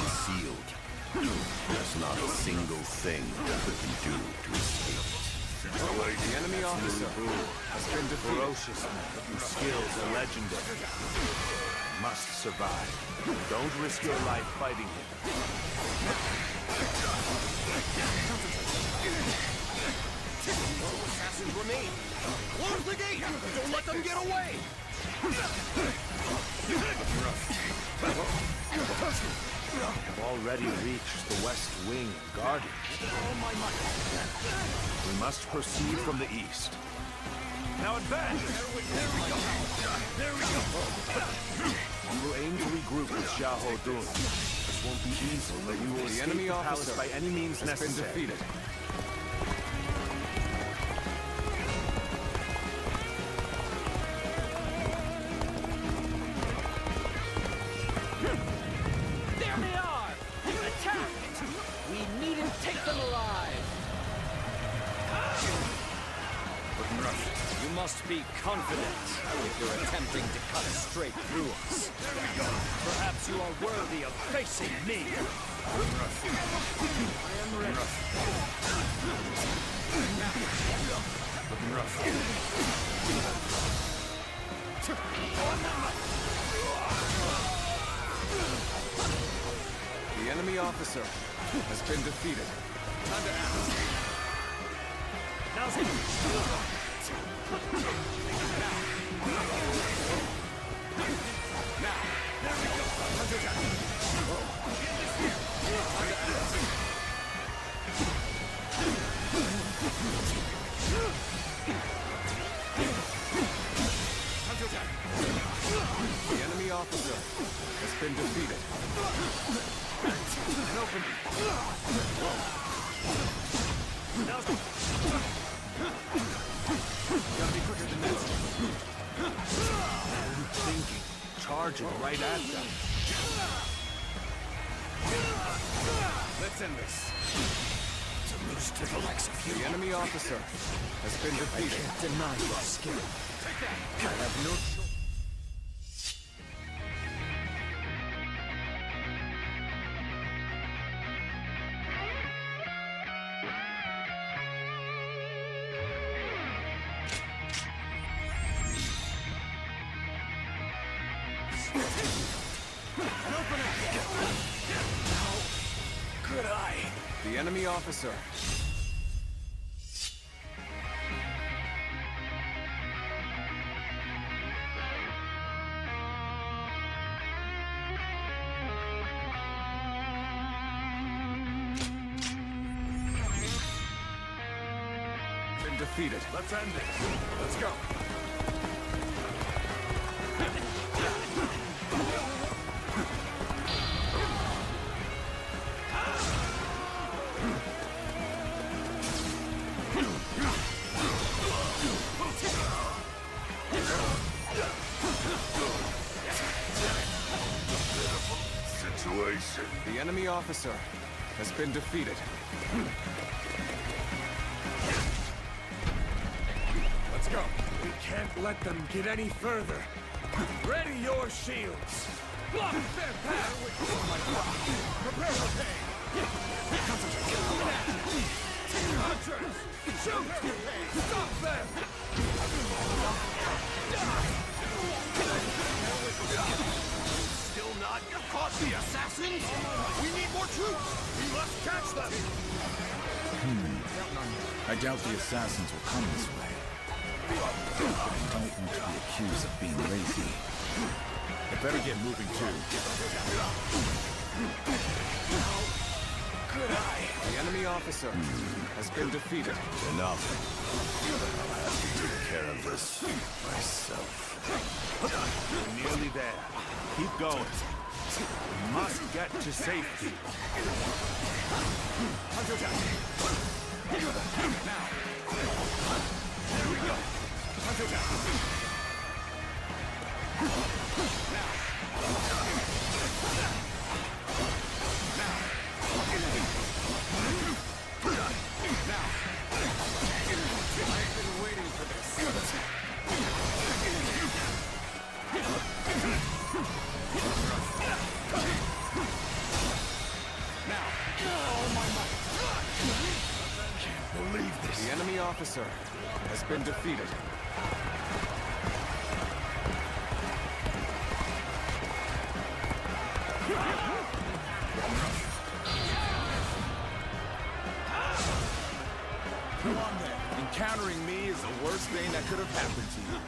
is sealed. There's not a single thing you can do to escape it. The enemy officer has been defeated. Ferocious man whose skills are legendary. Must survive. Don't risk your life fighting him. Assassins remain. Close the gate! Don't let them get away! We have already reached the west wing of Guardian. We must proceed from the east. Now advance! There we go! We will aim to regroup with Xiahou Dun. This won't be easy, but we will escape the palace by any means necessary. Been defeated. There they are! Attack! We needn't take them alive! You must be confident if you're attempting to cut straight through us. Perhaps you are worthy of facing me! I am ready. Looking rough. The enemy officer has been defeated. Time to act. Now's Now, there we go. The enemy officer has been defeated. An opening. Gotta be quicker than this. Thinking. Charging right at them. Let's end this. To lose to the likes of you. The enemy officer has been defeated. I can't deny your skill. I have no choice. Could I? The enemy officer. Been defeated. Let's end it. Let's go. The enemy officer has been defeated. Let's Let's go. We can't let them get any further. Ready your shields. Block their path. Prepare for pain. Archers, shoot! Stop them! Still not? You caught the assassins? We need more troops! We must catch them! I doubt the assassins will come this way. I don't want to be accused of being lazy. I better get moving too. Good eye. The enemy officer has been defeated. Enough. I'll have to take care of this myself. We're nearly there. Keep going. We must get to safety. Now. There we go. I've been waiting for this. Now, all my might. Can't believe this. The enemy officer has been defeated. Encountering me is the worst thing that could have happened to you.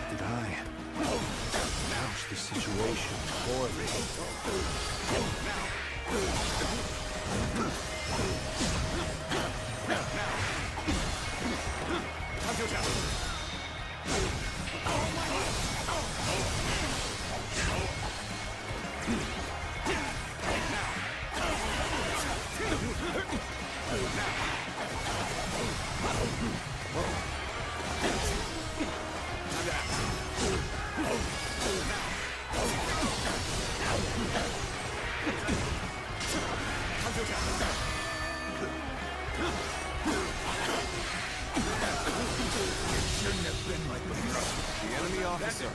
Did I manage the situation poorly? The enemy officer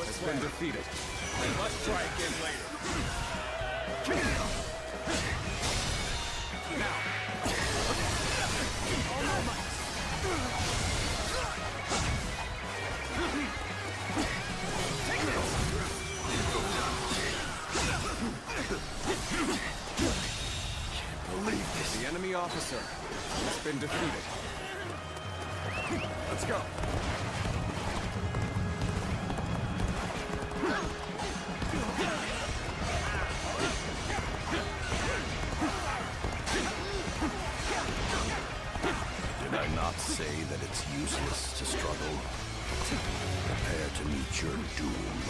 has been defeated. Let's try again later. Now. Can't believe this. The enemy officer has been defeated. Let's go. Did I not say that it's useless to struggle? Prepare to meet your doom.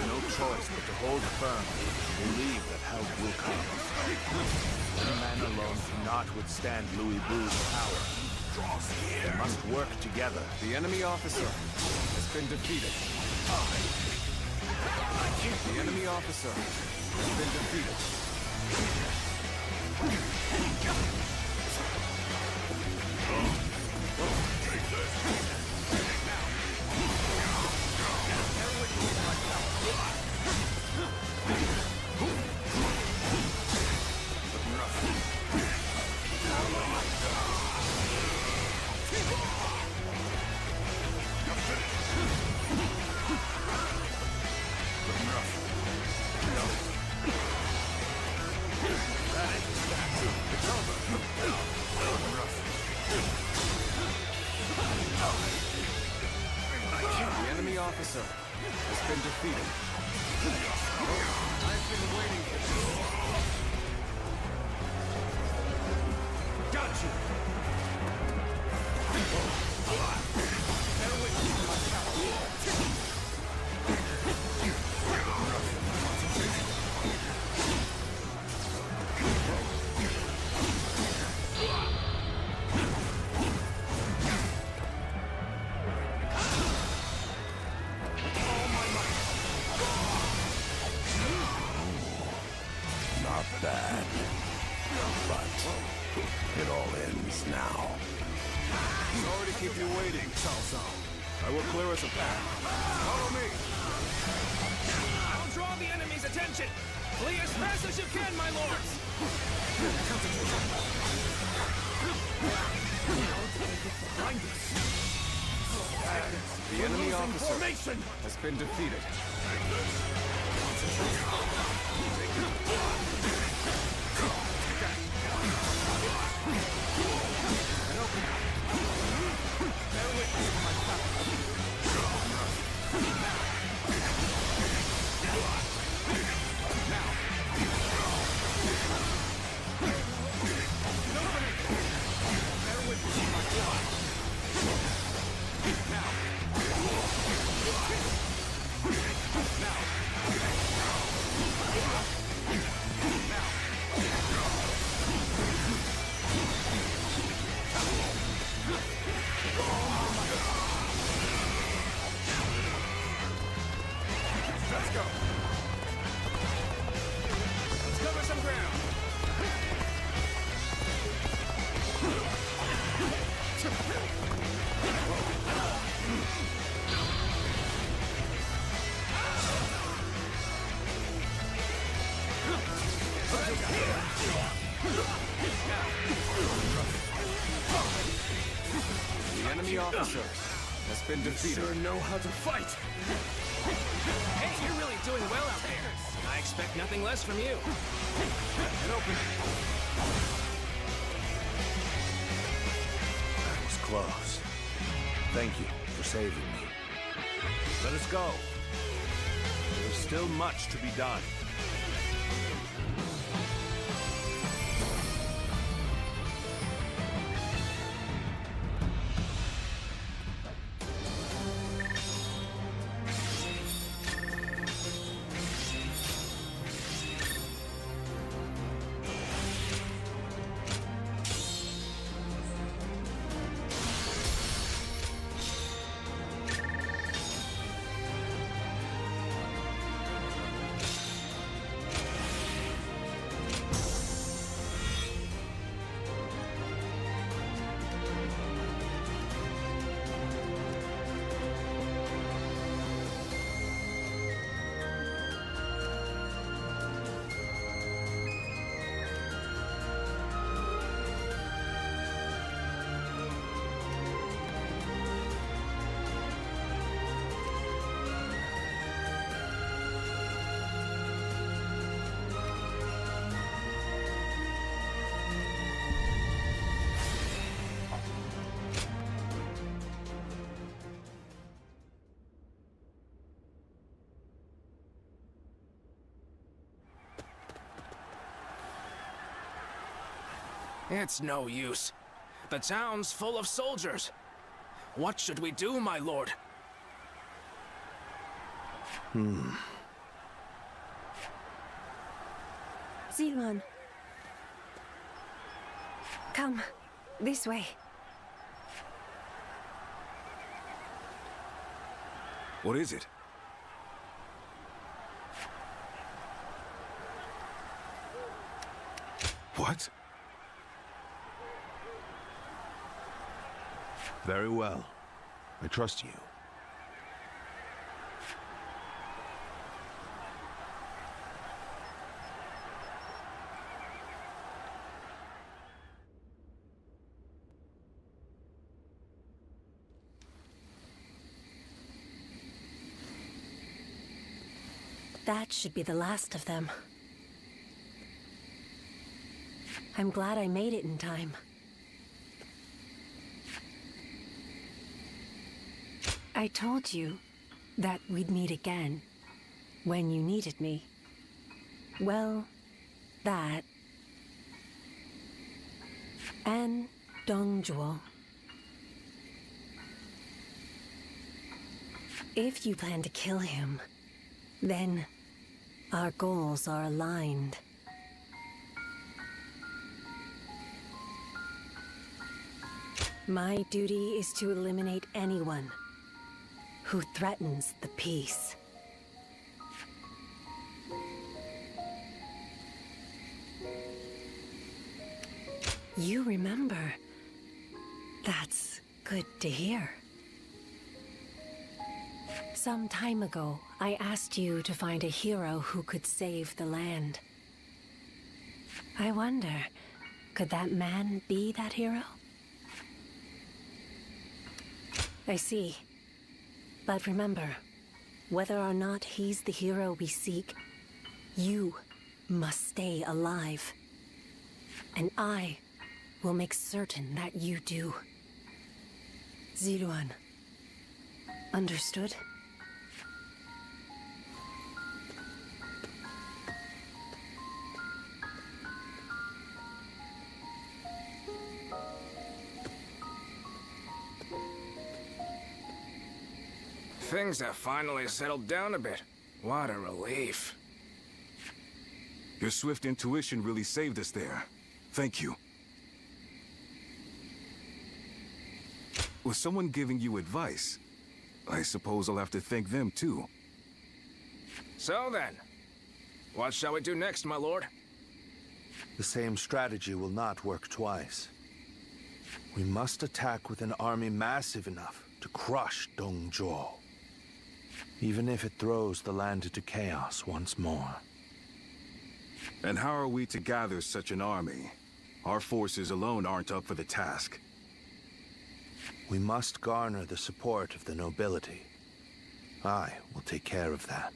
No choice but to hold firm, believe that help will come. One man alone cannot withstand Louis Blue's power. They must work together. The enemy officer has been defeated. The enemy officer has been defeated. The enemy officer has been defeated. I've been waiting for this. Got you! Bear with me, my keep you waiting, Salso. I will clear us a path. Follow me. I'll draw the enemy's attention. Flee as fast as you can, my lords. The enemy officer has been defeated. The enemy officer has been defeated. You sure know how to fight. Hey, you're really doing well out there. I expect nothing less from you. Get open. That was close. Thank you for saving me. Let us go. There's still much to be done. It's no use. The town's full of soldiers. What should we do, my lord? Zilman. Come, this way. What is it? What? Very well. I trust you. That should be the last of them. I'm glad I made it in time. I told you that we'd meet again when you needed me. Well, that and Dongjuo. If you plan to kill him, then our goals are aligned. My duty is to eliminate anyone who threatens the peace. You remember. That's Good to hear. Some time ago, I asked you to find a hero who could save the land. I wonder, could that man be that hero? I see. But remember, whether or not he's the hero we seek, you must stay alive. And I will make certain that you do. Ziluan. Understood? Things have finally settled down a bit. What a relief. Your swift intuition really saved us there. Thank you. Was someone giving you advice? I suppose I'll have to thank them too. So then, what shall we do next, my lord? The same strategy will not work twice. We must attack with an army massive enough to crush Dongzhuo, even if it throws the land into chaos once more. And how are we to gather such an army? Our forces alone aren't up for the task. We must garner the support of the nobility. I will take care of that.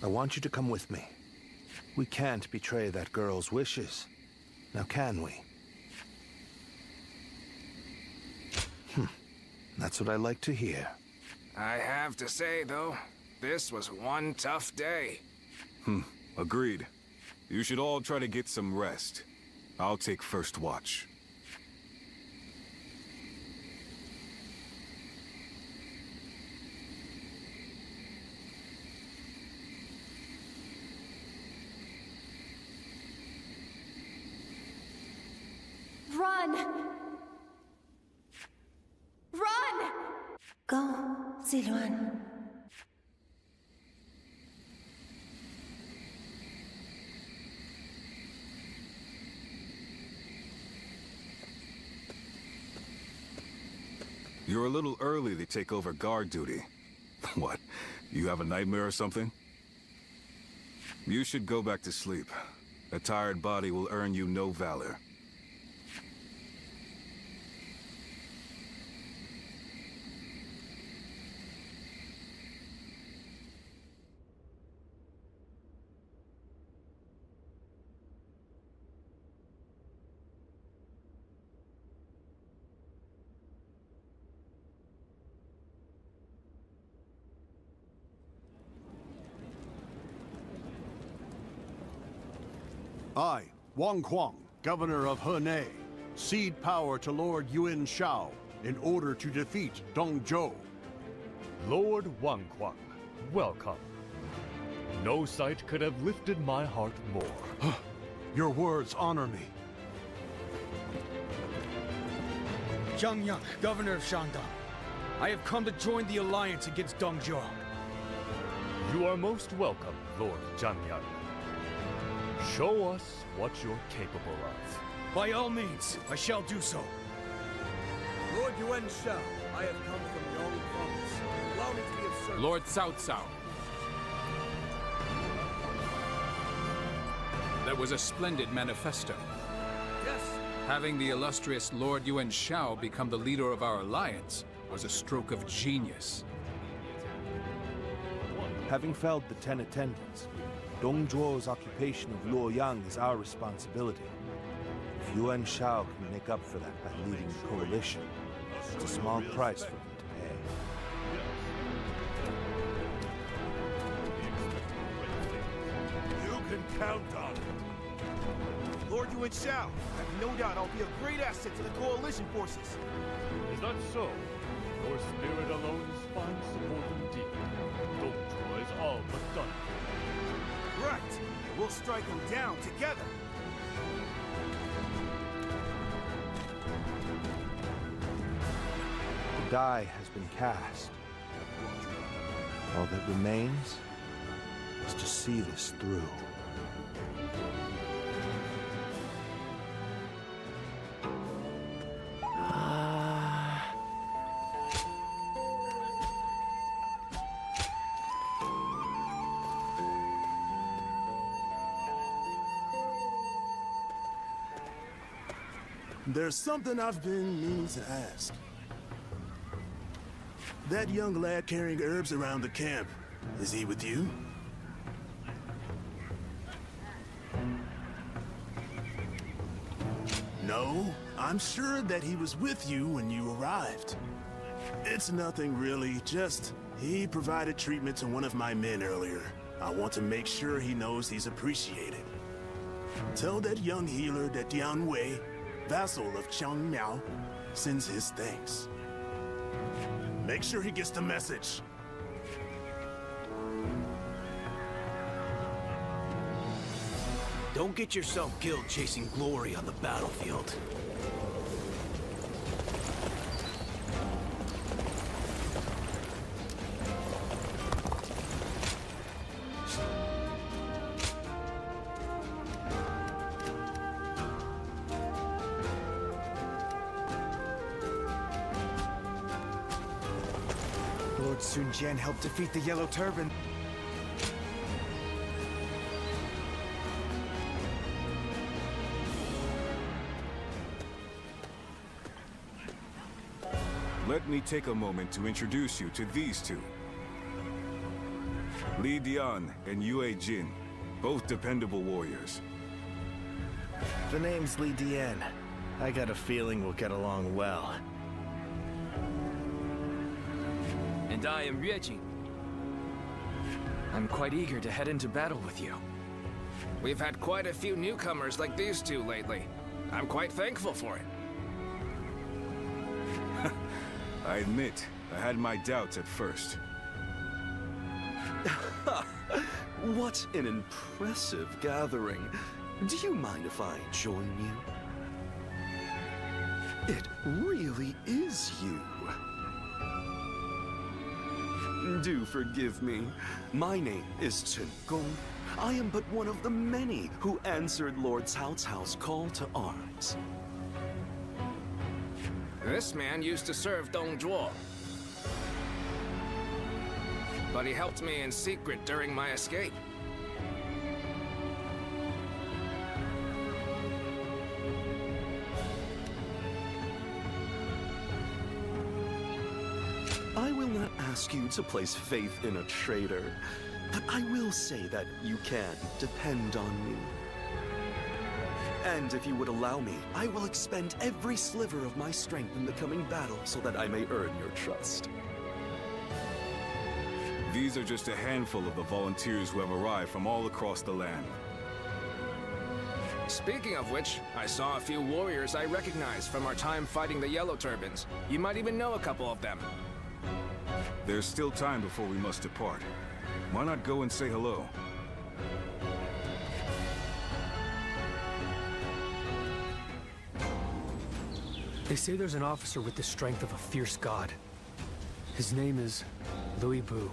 I want you to come with me. We can't betray that girl's wishes. Now can we? That's what I like to hear. I have to say, though, this was one tough day. Agreed. You should all try to get some rest. I'll take first watch. Run! Run! Go, Ziluan. You're a little early to take over guard duty. What? You have a nightmare or something? You should go back to sleep. A tired body will earn you no valor. I, Wang Kuang, governor of Henei, cede power to Lord Yuan Shao in order to defeat Dongzhuo. Lord Wangquang, welcome. No sight could have lifted my heart more. Your words honor me. Zhang Yang, governor of Shandong. I have come to join the alliance against Dongzhuo. You are most welcome, Lord Jangyang. Show us what you're capable of. By all means, I shall do so. Lord Yuan Shao, I have come from Yong Province. Allow me to be of service. Lord Cao Cao. That was a splendid manifesto. Yes. Having the illustrious Lord Yuan Shao become the leader of our alliance was a stroke of genius. Having felled the 10 attendants, Dongzhuo's occupation of Luoyang is our responsibility. If Yuan Shao can make up for that by leading the coalition, it's a small price for him to pay. You can count on it. Lord Yuan Shao, I have no doubt I'll be a great asset to the coalition forces. Is that so? Your spirit alone is fine support indeed. Dongzhuo is all but done. Right. We'll strike them down together. The die has been cast. All that remains is to see this through. There's something I've been meaning to ask. That young lad carrying herbs around the camp, is he with you? No, I'm sure that he was with you when you arrived. It's nothing really, just he provided treatment to one of my men earlier. I want to make sure he knows he's appreciated. Tell that young healer that Dian Wei, vassal of Chang Miao, sends his thanks. Make sure he gets the message. Don't get yourself killed chasing glory on the battlefield. Lord Sun Jian helped defeat the Yellow Turban. Let me take a moment to introduce you to these two. Li Dian and Yue Jin, both dependable warriors. The name's Li Dian. I got a feeling we'll get along well. And I am Yue Jin. I'm quite eager to head into battle with you. We've had quite a few newcomers like these two lately. I'm quite thankful for it. I admit, I had my doubts at first. What an impressive gathering. Do you mind if I join you? It really is you. Do forgive me. My name is Chen Gong. I am but one of the many who answered Lord Cao Cao's call to arms. This man used to serve Dong Zhuo. But he helped me in secret during my escape. I will not ask you to place faith in a traitor, but I will say that you can depend on me. And if you would allow me, I will expend every sliver of my strength in the coming battle so that I may earn your trust. These are just a handful of the volunteers who have arrived from all across the land. Speaking of which, I saw a few warriors I recognize from our time fighting the Yellow Turbans. You might even know a couple of them. There's still time before we must depart. Why not go and say hello? They say there's an officer with the strength of a fierce god. His name is Louis Bu.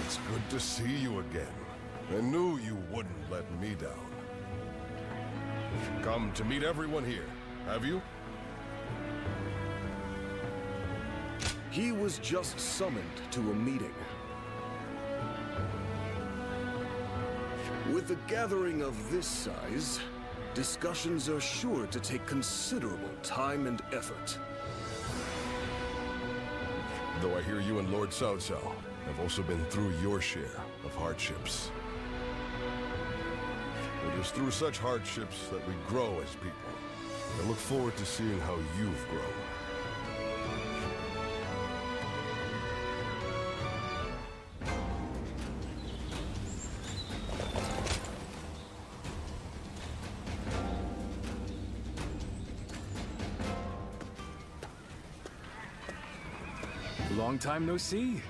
It's good to see you again. I knew you wouldn't let me down. Come to meet everyone here, have you? He was just summoned to a meeting. With a gathering of this size, discussions are sure to take considerable time and effort. Though I hear you and Lord Cao Cao have also been through your share of hardships. It is through such hardships that we grow as people. I look forward to seeing how you've grown. Long time no see.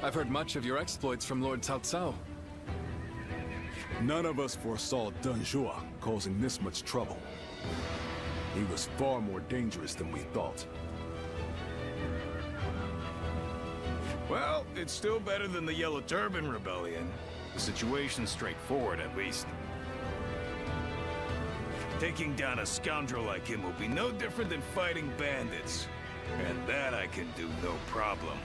I've heard much of your exploits from Lord Cao Cao. None of us foresaw Dong Zhuo causing this much trouble. He was far more dangerous than we thought. Well, it's still better than the Yellow Turban Rebellion. The situation's straightforward, at least. Taking down a scoundrel like him will be no different than fighting bandits. And that I can do no problem.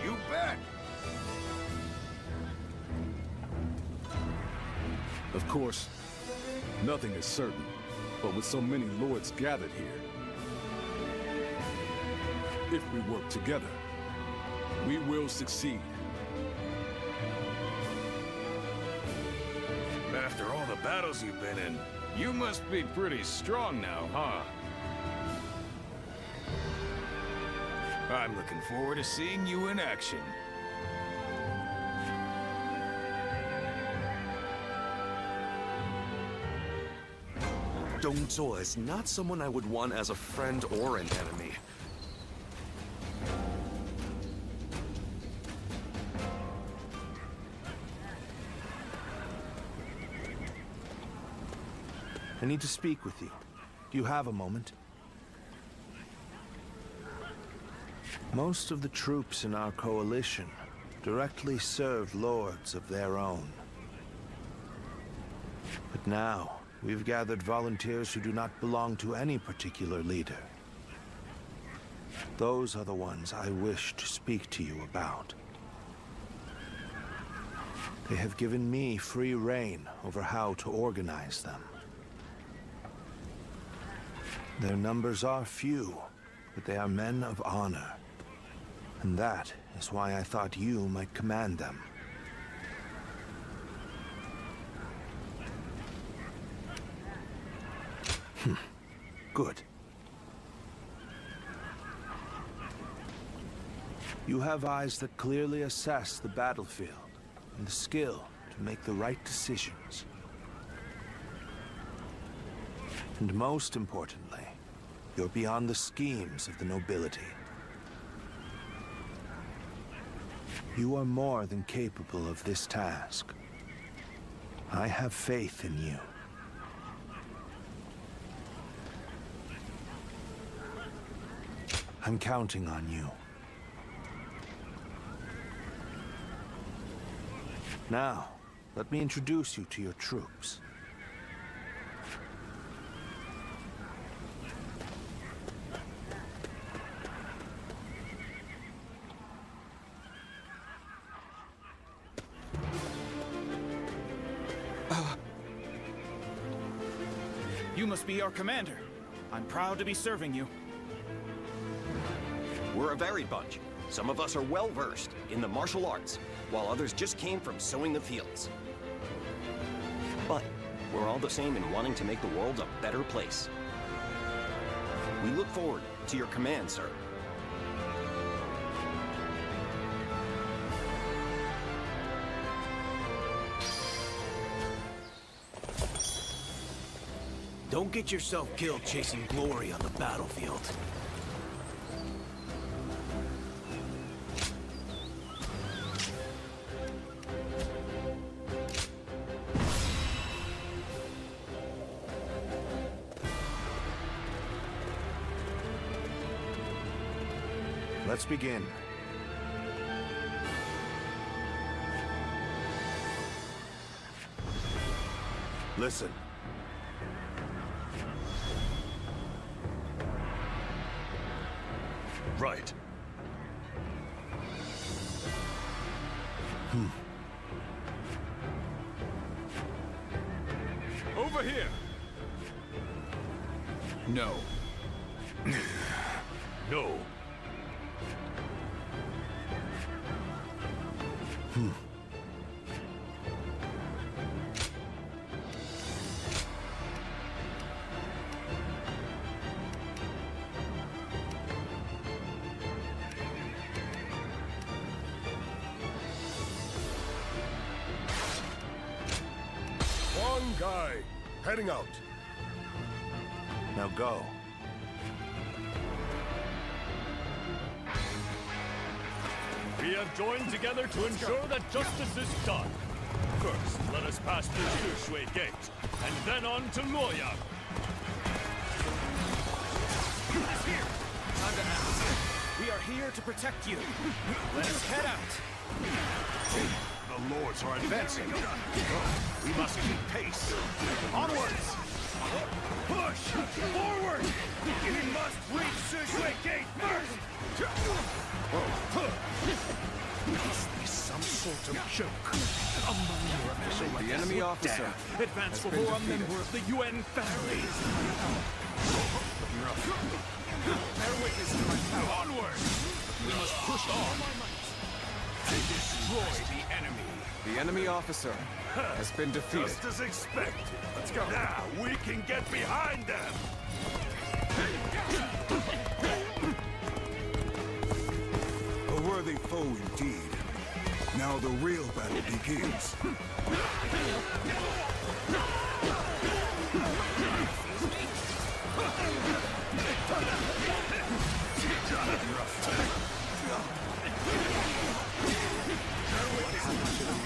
You bet! Of course, nothing is certain, but with so many lords gathered here, if we work together, we will succeed. After all the battles you've been in, you must be pretty strong now, huh? I'm looking forward to seeing you in action. Dong Zhuo is not someone I would want as a friend or an enemy. I need to speak with you. Do you have a moment? Most of the troops in our coalition directly serve lords of their own. But now, we've gathered volunteers who do not belong to any particular leader. Those are the ones I wish to speak to you about. They have given me free rein over how to organize them. Their numbers are few, but they are men of honor. And that is why I thought you might command them. Good. You have eyes that clearly assess the battlefield and the skill to make the right decisions. And most importantly, you're beyond the schemes of the nobility. You are more than capable of this task. I have faith in you. I'm counting on you. Now, let me introduce you to your troops. You must be our commander. I'm proud to be serving you. We're a varied bunch. Some of us are well-versed in the martial arts, while others just came from sowing the fields. But we're all the same in wanting to make the world a better place. We look forward to your command, sir. Don't get yourself killed chasing glory on the battlefield. Let's begin. Listen. Right. Over here! No. No. One guy, heading out. Now go. We have joined together to ensure that justice is done. First, let us pass through Sushui Gate, and then on to Luoyang. It's here! Time to act. We are here to protect you. Let us head out. The lords are advancing. We must keep pace. Onwards! Push! Forward! We must reach Sushui Gate first! Must be some sort of joke. A minor official like The enemy officer advance before a member of the UN family. Bear witness to my power. Onward! We must push on. They destroy the enemy. The enemy officer has been defeated. Just as expected. Let's go. Now we can get behind them. A worthy foe indeed. Now the real battle begins.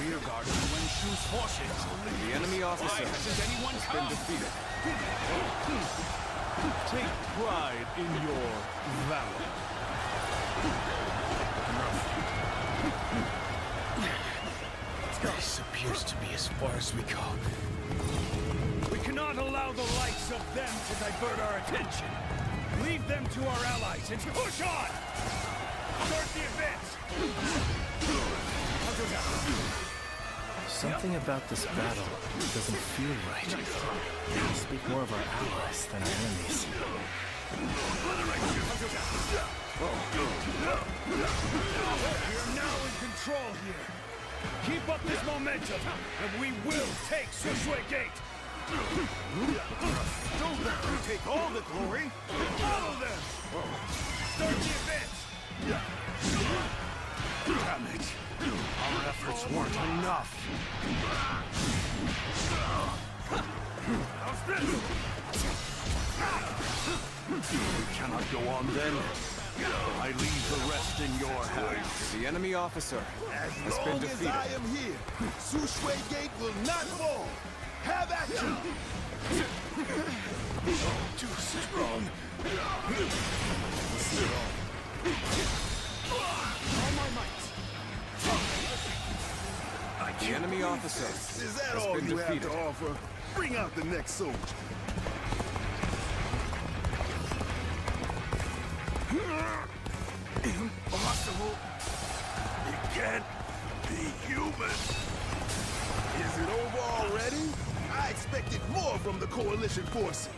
Rear guard when Shu's forces. The enemy officer Hasn't anyone has been defeated. Take pride in your valor. This appears to be as far as we go. We cannot allow the likes of them to divert our attention. Leave them to our allies and push on! Start the advance! Something about this battle doesn't feel right. We speak more of our allies than our enemies. We're now in control here. Keep up this momentum, and we will take Sushui Gate! Don't let them take all the glory. Follow them! Start the advance! Damn it. Our efforts weren't enough. How's this? We cannot go on then. I leave the rest in your hands. The enemy officer has been defeated. As I am here, Sushui Gate will not fall. Have action! Too strong. All my might. The enemy officer Is that has all been you have defeated. to offer? Bring out the next soldier. Impossible. It can't be human. Is it over already? I expected more from the coalition forces.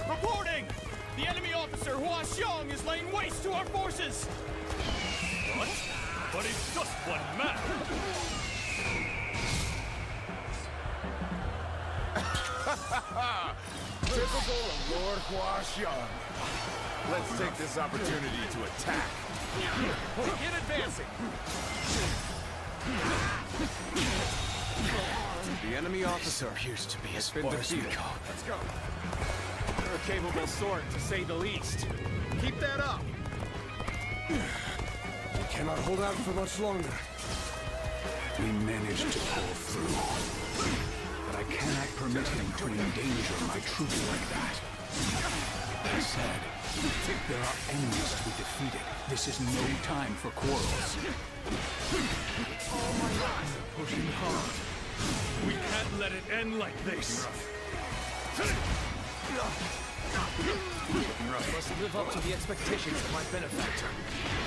Reporting! The enemy officer Hua Xiong is laying waste to our forces! What? But it's just one man! Typical of Lord Hua Xiong. Let's take this opportunity to attack. Begin advancing! The enemy officer appears to be as has been far as we defeated. go. Let's go. You're a capable sword, to say the least. Keep that up! We cannot hold out for much longer. We managed to pull through. But I cannot permit him to endanger my troops like that. That said, there are enemies to be defeated. This is no time for quarrels. Oh my God! Pushing hard. We can't let it end like this. Must live up to the expectations of my benefactor.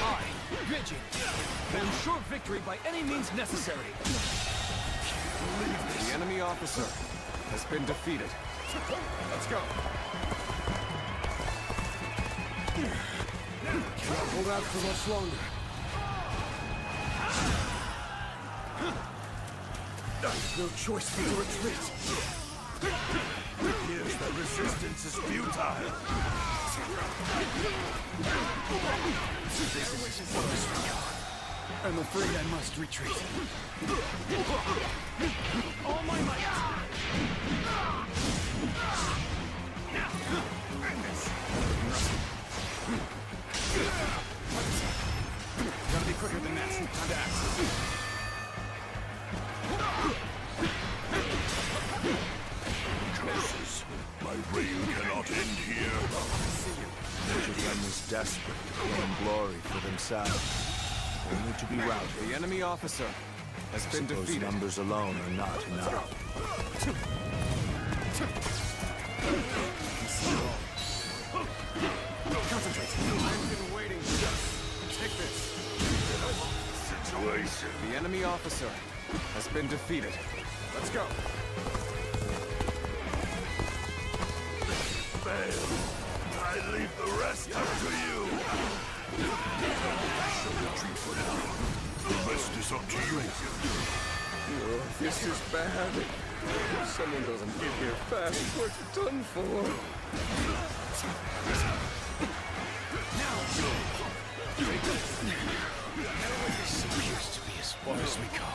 I, Ridging, will ensure victory by any means necessary. The enemy officer has been defeated. Let's go. Cannot hold out for much longer. No choice but to retreat. It appears that resistance is futile. This is as far as we go. I'm afraid I must retreat. All my might! Gotta be quicker than that. Time to act. Curses. My reign cannot end here. Each of them was desperate to claim glory for themselves, only to be routed. The enemy officer has been Suppose defeated. numbers alone are not enough. Concentrate. I've been waiting. Take this. Situation. The enemy officer has been defeated. Let's go. Fail. I leave the rest up to you. Shall retreat for now. The rest is up to you. This is bad. If someone doesn't get here fast, we're done for. This appears to be as far as we go.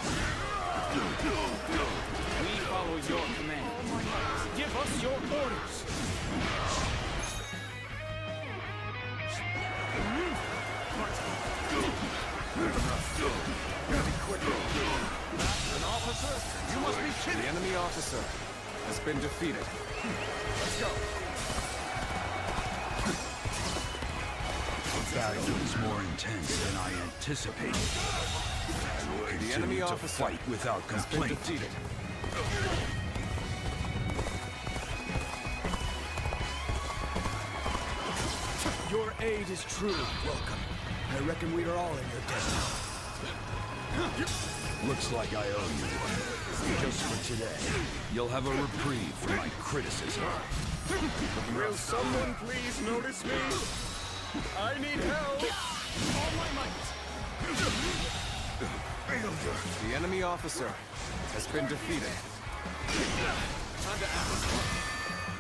We follow your command. Give us your orders. An officer? You must be kidding! The enemy officer has been defeated. Let's go. The battle is more intense than I anticipated. The enemy Continue to officer fight without has been complaint. defeated. Your aid is truly welcome. I reckon we are all in your debt now. Looks like I owe you one. Just for today, you'll have a reprieve from my criticism. Will someone please notice me? I need help. All my might. The enemy officer has been defeated. Time to act.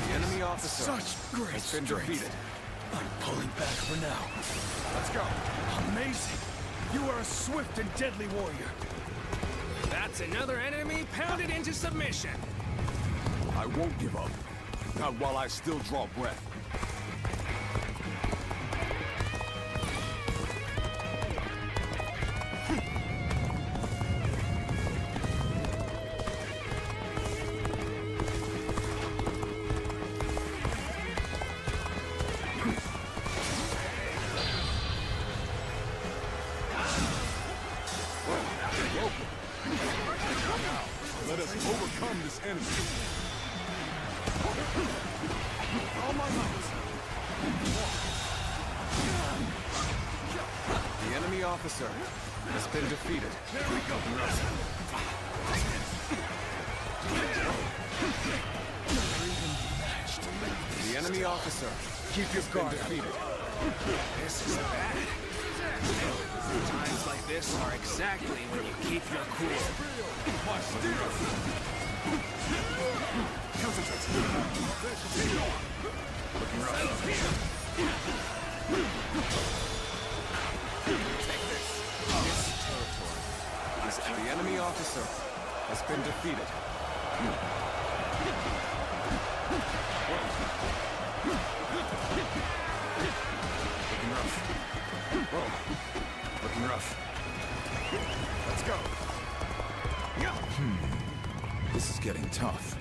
The enemy officer Such great has been strength. defeated. I'm pulling back for now. Let's go. Amazing. You are a swift and deadly warrior. That's another enemy pounded into submission. I won't give up. Not while I still draw breath. Let us overcome this enemy. All my might. The enemy officer has been defeated. There we go. The enemy officer Keep your has been guard up. defeated. This is bad. Times like this are exactly when you keep your cool. Looking rough. Take this. This territory. The enemy officer has been defeated. Looking rough. Whoa. Looking rough. Let's go. This is getting tough.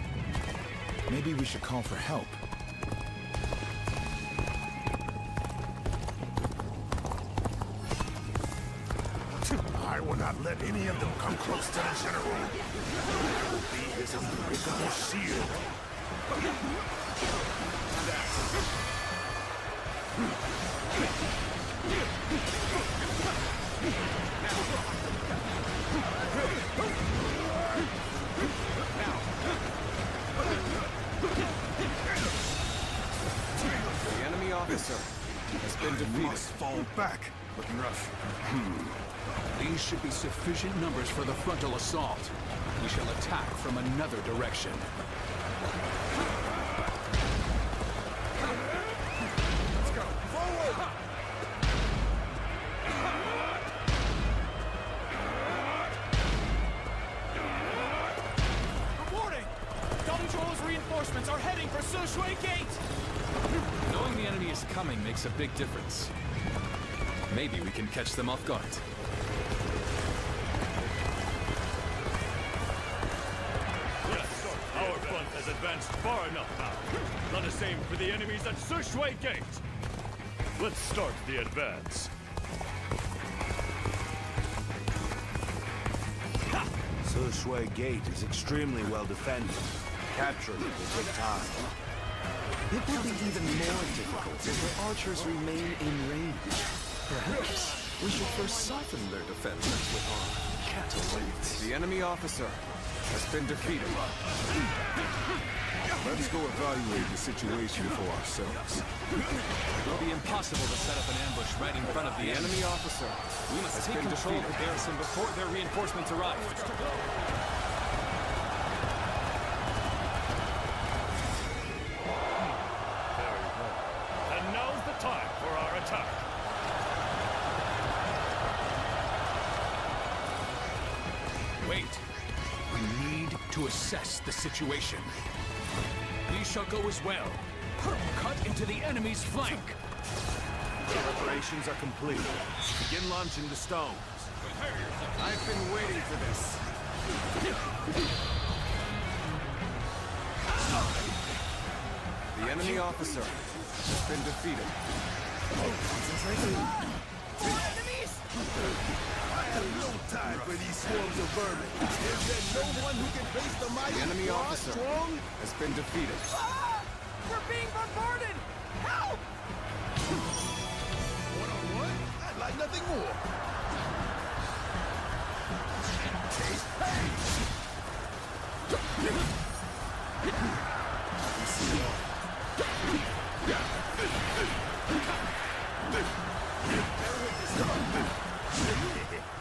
Maybe we should call for help. I will not let any of them come close to the general. I will be his unbreakable shield. The enemy officer has been defeated. Must fall back. Looking rough. These should be sufficient numbers for the frontal assault. We shall attack from another direction. Let's go. Forward! Reporting! Dongzhou's reinforcements are heading for Sushui Gate! Knowing the enemy is coming makes a big difference. Maybe we can catch them off guard. has advanced far enough now. Let us aim for the enemies at Sushui Gate. Let's start the advance. Sushui Gate is extremely well defended. Capturing it will take time. It will be even more difficult if the archers remain in range. Perhaps we should first soften their defenses with our cattle weights. The enemy officer has been defeated. Let's go evaluate the situation for ourselves. It will be impossible to set up an ambush right in front of the enemy officer. We must take control of the garrison before their reinforcements arrive. Very well. And now's the time for our attack. Wait. We need to assess the situation. We shall go as well. Cut into the enemy's flank. Preparations are complete. Begin launching the stones. I've been waiting for this. The enemy officer has been defeated. I have no time for these swarms of vermin. Is there no one who can face the mighty? The enemy officer has been defeated. We're being bombarded! Help! One-on-one? I'd like nothing more.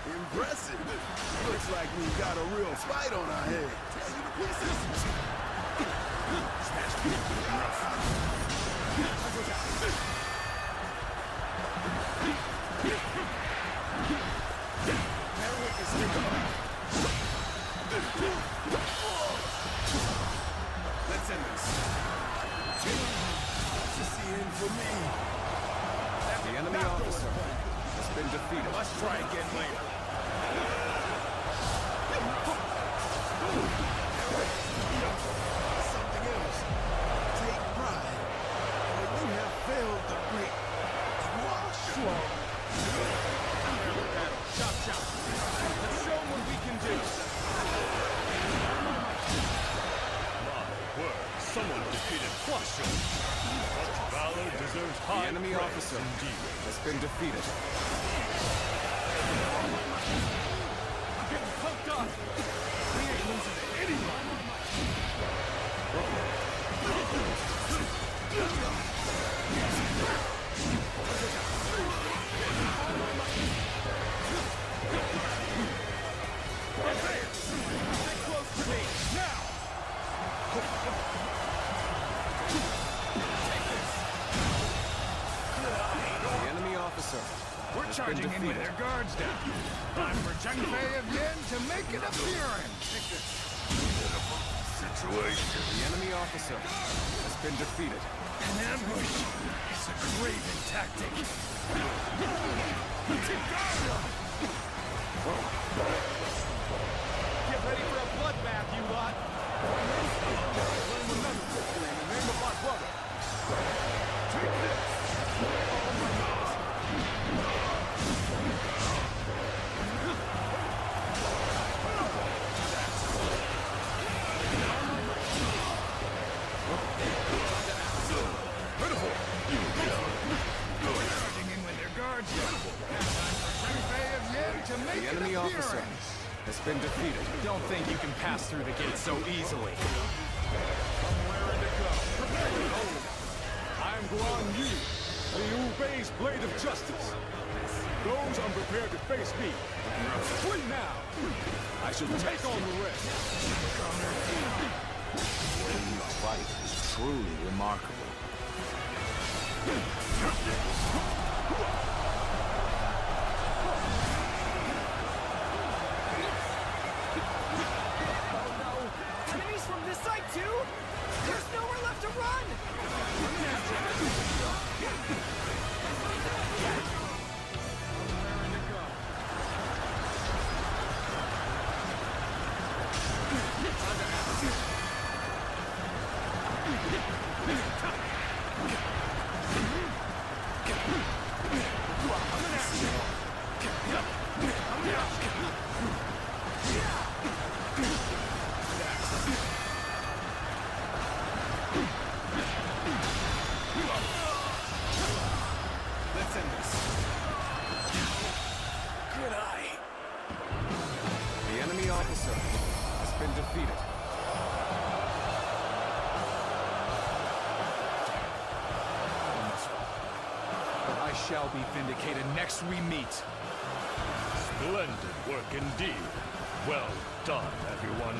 Impressive. Looks like we've got a real fight on our hands. Let's end this. This is the end for me. The enemy officer has been defeated. Let's try again later. Something else. Take pride. For you have failed the great Squash. Chop, chop. Let's show them what we can do. My word, someone defeated Kwasho. Such valor deserves high The enemy praise officer indeed. has been defeated. I'm getting poked up. We ain't losing to anyone. Stay close to me, now! The enemy officer We're has charging been in with defeated. their guards down. Time for Zhengfei of Yin to make an appearance. Situation. The enemy officer has been defeated. An ambush is a craven tactic. Get ready for a bloodbath, you lot. Remember victory in the name of my brother. Take this. Charging in with their guards down. Time for Zhengfei of Yin to make The an enemy officer appearance. has been defeated. Don't think you can pass through the gate so easily. I am Guan Yu, the Ubei's blade of justice. Those unprepared to face me, flee now. I shall take on the rest. This fight is truly remarkable. Enemies from this side too? There's nowhere left to run! Let's end this. Good eye. The enemy officer has been defeated. But I shall be vindicated next we meet. Splendid work indeed. Well done, everyone.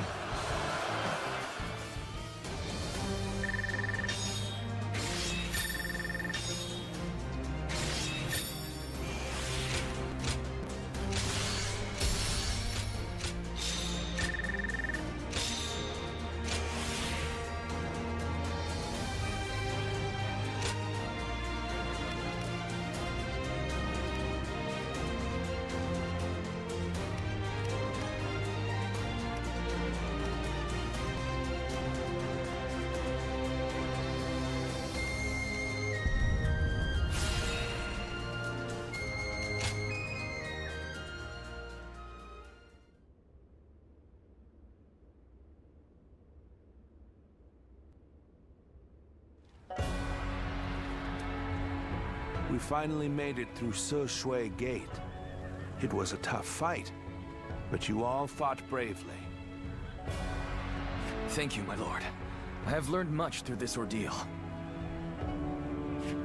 We finally made it through Se Shui Gate. It was a tough fight, but you all fought bravely. Thank you, my lord. I have learned much through this ordeal.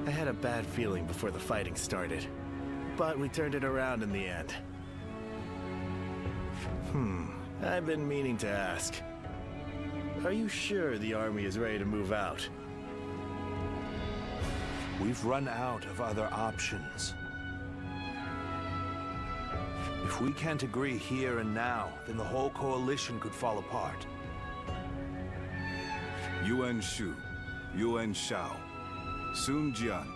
I had a bad feeling before the fighting started, but we turned it around in the end. I've been meaning to ask. Are you sure the army is ready to move out? We've run out of other options. If we can't agree here and now, then the whole coalition could fall apart. Yuan Shu, Yuan Shao, Sun Jian.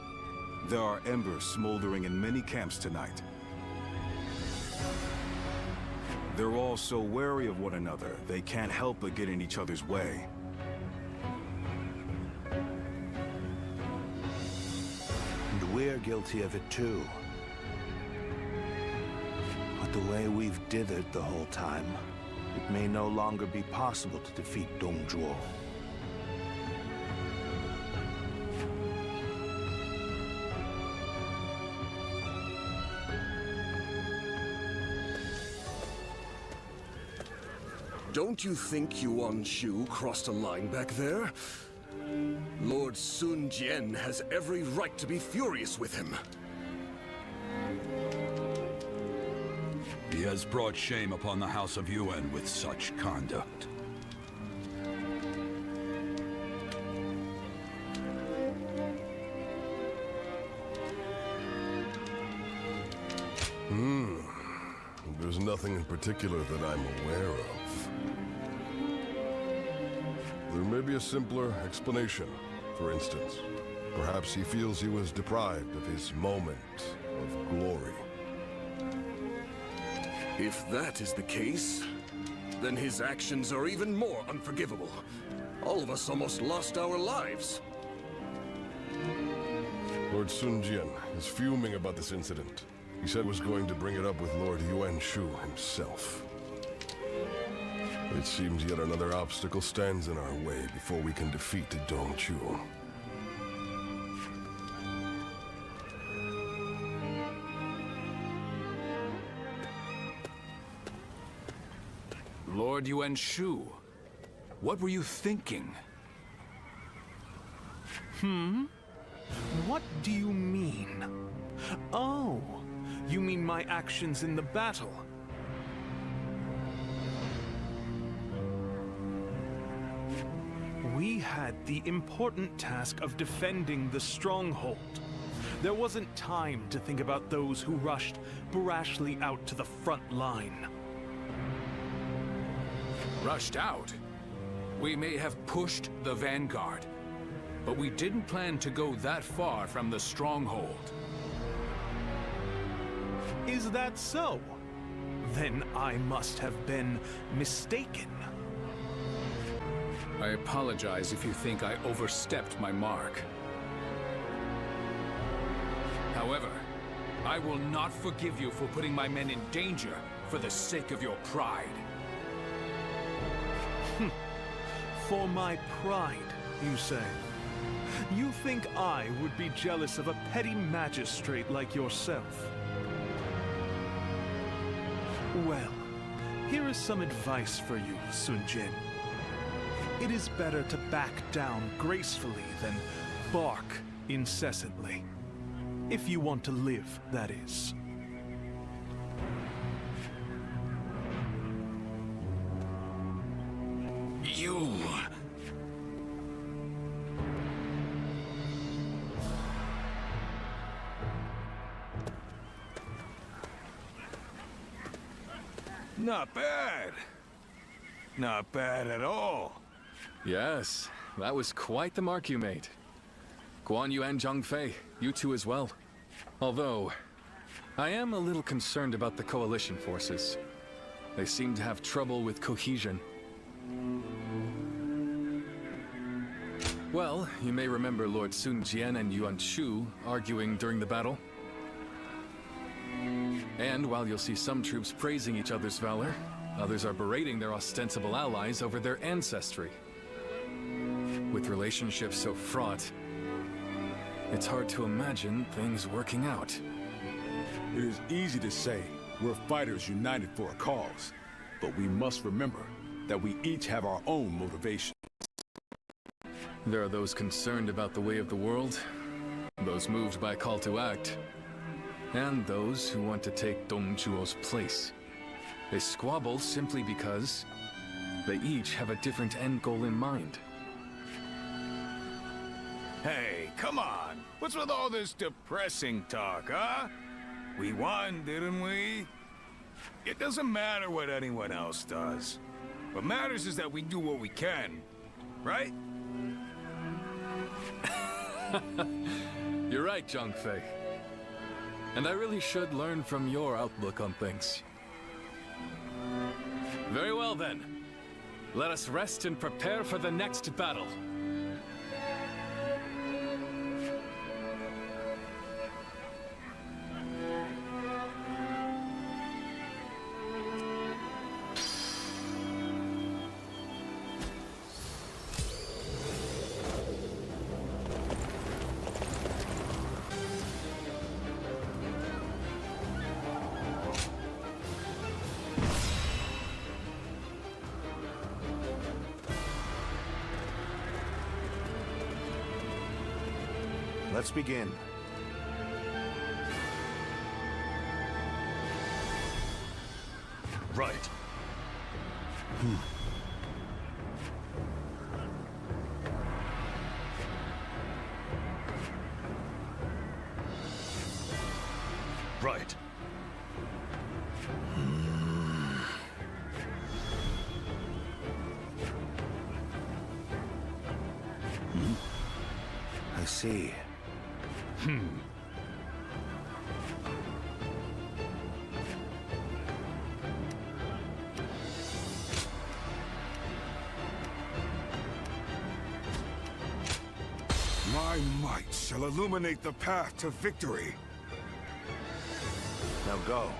There are embers smoldering in many camps tonight. They're all so wary of one another, they can't help but get in each other's way. And we're guilty of it too. But the way we've dithered the whole time, it may no longer be possible to defeat Dong Zhuo. Don't you think Yuan Shu crossed a line back there? Lord Sun Jian has every right to be furious with him. He has brought shame upon the House of Yuan with such conduct. There's nothing in particular that I'm aware of. There may be a simpler explanation. For instance, perhaps he feels he was deprived of his moment of glory. If that is the case, then his actions are even more unforgivable. All of us almost lost our lives. Lord Sun Jian is fuming about this incident. He said was going to bring it up with Lord Yuan Shu himself. It seems yet another obstacle stands in our way before we can defeat Dong Zhuo. Lord Yuan Shu, what were you thinking? What do you mean? Oh, you mean my actions in the battle? We had the important task of defending the stronghold. There wasn't time to think about those who rushed brashly out to the front line. Rushed out? We may have pushed the vanguard, but we didn't plan to go that far from the stronghold. Is that so? Then I must have been mistaken. I apologize if you think I overstepped my mark. However, I will not forgive you for putting my men in danger for the sake of your pride. For my pride, you say? You think I would be jealous of a petty magistrate like yourself? Well, here is some advice for you, Sun Jin. It is better to back down gracefully than bark incessantly. If you want to live, that is. You... Not bad. Not bad at all. Yes, that was quite the mark you made. Guan Yu and Zhang Fei, you two as well. Although, I am a little concerned about the coalition forces. They seem to have trouble with cohesion. Well, you may remember Lord Sun Jian and Yuan Shu arguing during the battle. And while you'll see some troops praising each other's valor, others are berating their ostensible allies over their ancestry. With relationships so fraught, it's hard to imagine things working out. It is easy to say we're fighters united for a cause, but we must remember that we each have our own motivation. There are those concerned about the way of the world, those moved by call to act, and those who want to take Dong Zhuo's place. They squabble simply because they each have a different end goal in mind. Hey, come on. What's with all this depressing talk, huh? We won, didn't we? It doesn't matter what anyone else does. What matters is that we do what we can, right? You're right, Zhang Fei. And I really should learn from your outlook on things. Very well then. Let us rest and prepare for the next battle. Let's begin. Right. Right. I see. My might shall illuminate the path to victory. Now go.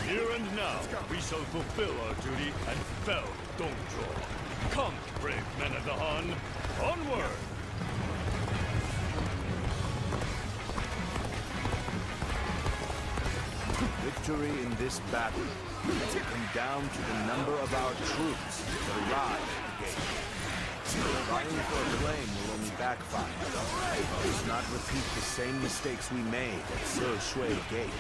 Here and now, we shall fulfill our duty and fell Dong Zhuo. Come, brave men of the Han, onward! Victory in this battle will come down to the number of our troops that arrive at the gate. Vying for a claim will only backfire. Let's not repeat the same mistakes we made at Se Shui Gate.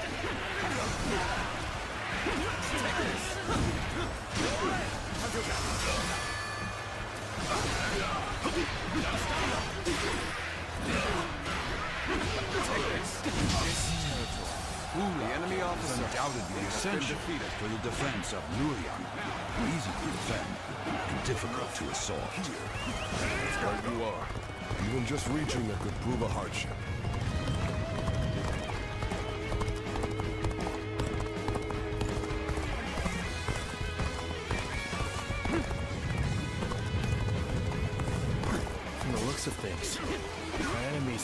The enemy officer undoubtedly essential for the defense of Luoyang. Easy to defend, and difficult to assault. Right you are. Even just reaching it could prove a hardship. From the looks of things,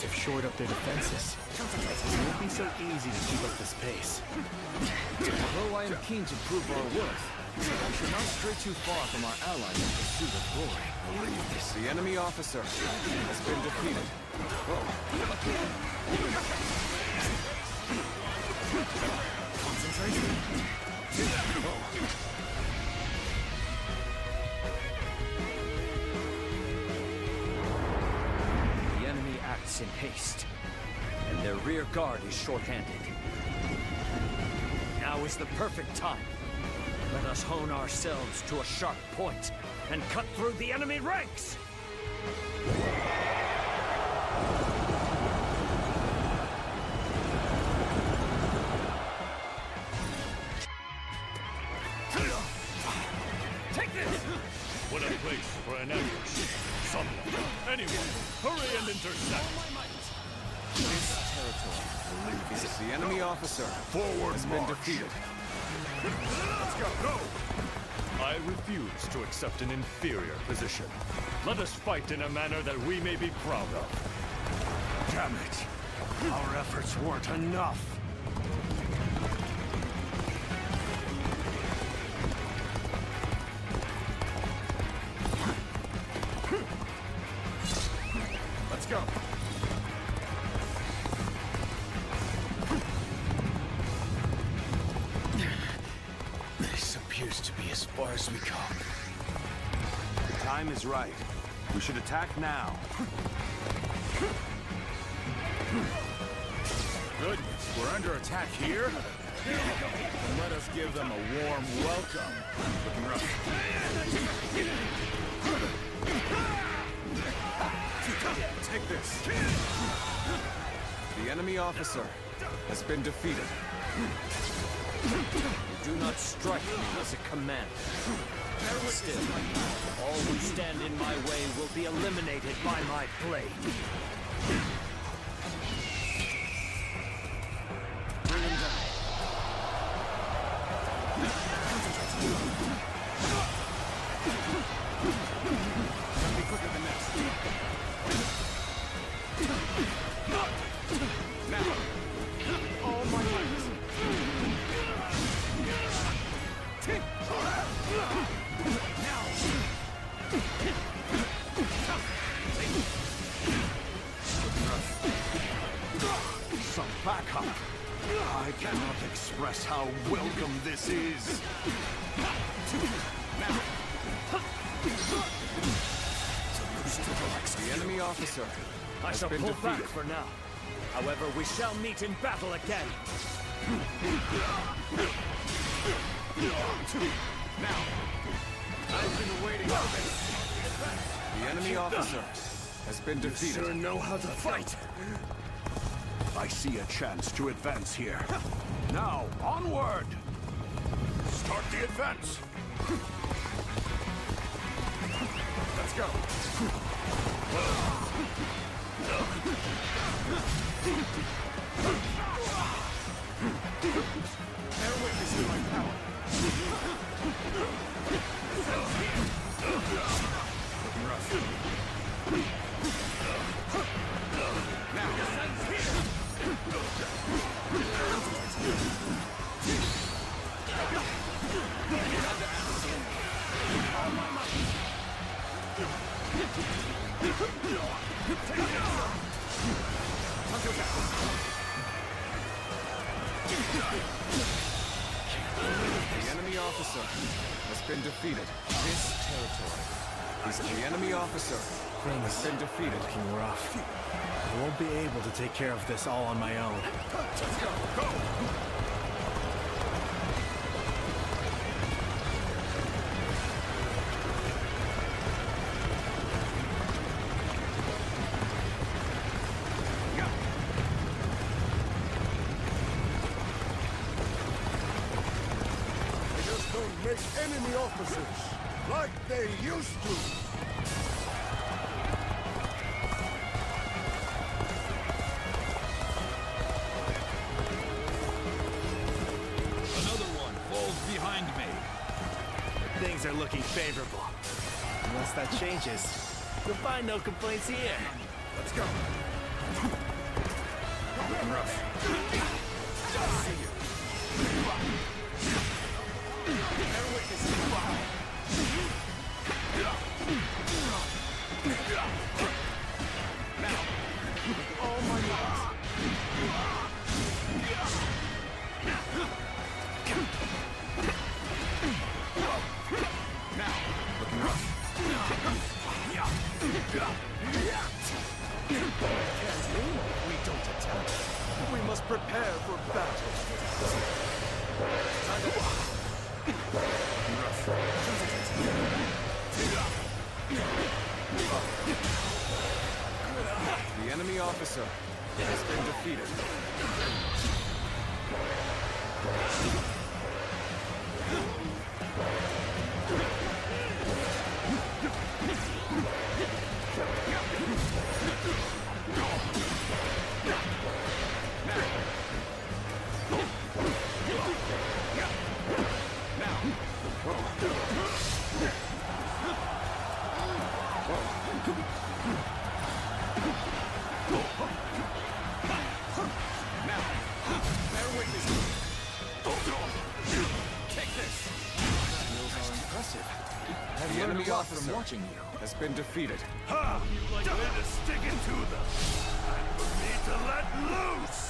have shored up their defenses. It won't be so easy to keep up this pace. Although I am keen to prove our worth, we should not stray too far from our allies in pursuit of glory. The enemy officer has been defeated. The enemy acts in haste, and their rear guard is short-handed. Now is the perfect time. Let us hone ourselves to a sharp point and cut through the enemy ranks! Take this! What a place for an ambush. Someone, anyone, hurry and intercept! This territory is the enemy officer has been defeated. Let's go! I refuse to accept an inferior position. Let us fight in a manner that we may be proud of. Damn it! Our efforts weren't enough. Let's go! This appears to be as far as we go. The time is right. We should attack now. Goodness, we're under attack here? Then let us give them a warm welcome. Looking rough. Take this. The enemy officer has been defeated. You do not strike me as a commander. Still, all who stand in my way will be eliminated by my blade. Bring him down. Be quicker than this. Now, all my might. Some backup. I cannot express how welcome this is. The enemy officer I has shall been pull defeated. back for now. However, we shall meet in battle again. Now, I've been waiting for this. The enemy officer has been defeated. You sure know how to fight. I see a chance to advance here. Now, onward! Start the advance! Let's go! Bear witness to my power. Looking rough. The enemy officer has been defeated. This territory is the enemy officer has been defeated. Looking rough. I won't be able to take care of this all on my own. Let's go! Go! Make enemy officers like they used to. Another one falls behind me. Things are looking favorable. Unless that changes, you'll find no complaints here. Let's go. We must prepare for battle. The enemy officer has been defeated. The enemy officer watching you has been defeated. Ha! Like way to stick it to them. Time for me to let loose.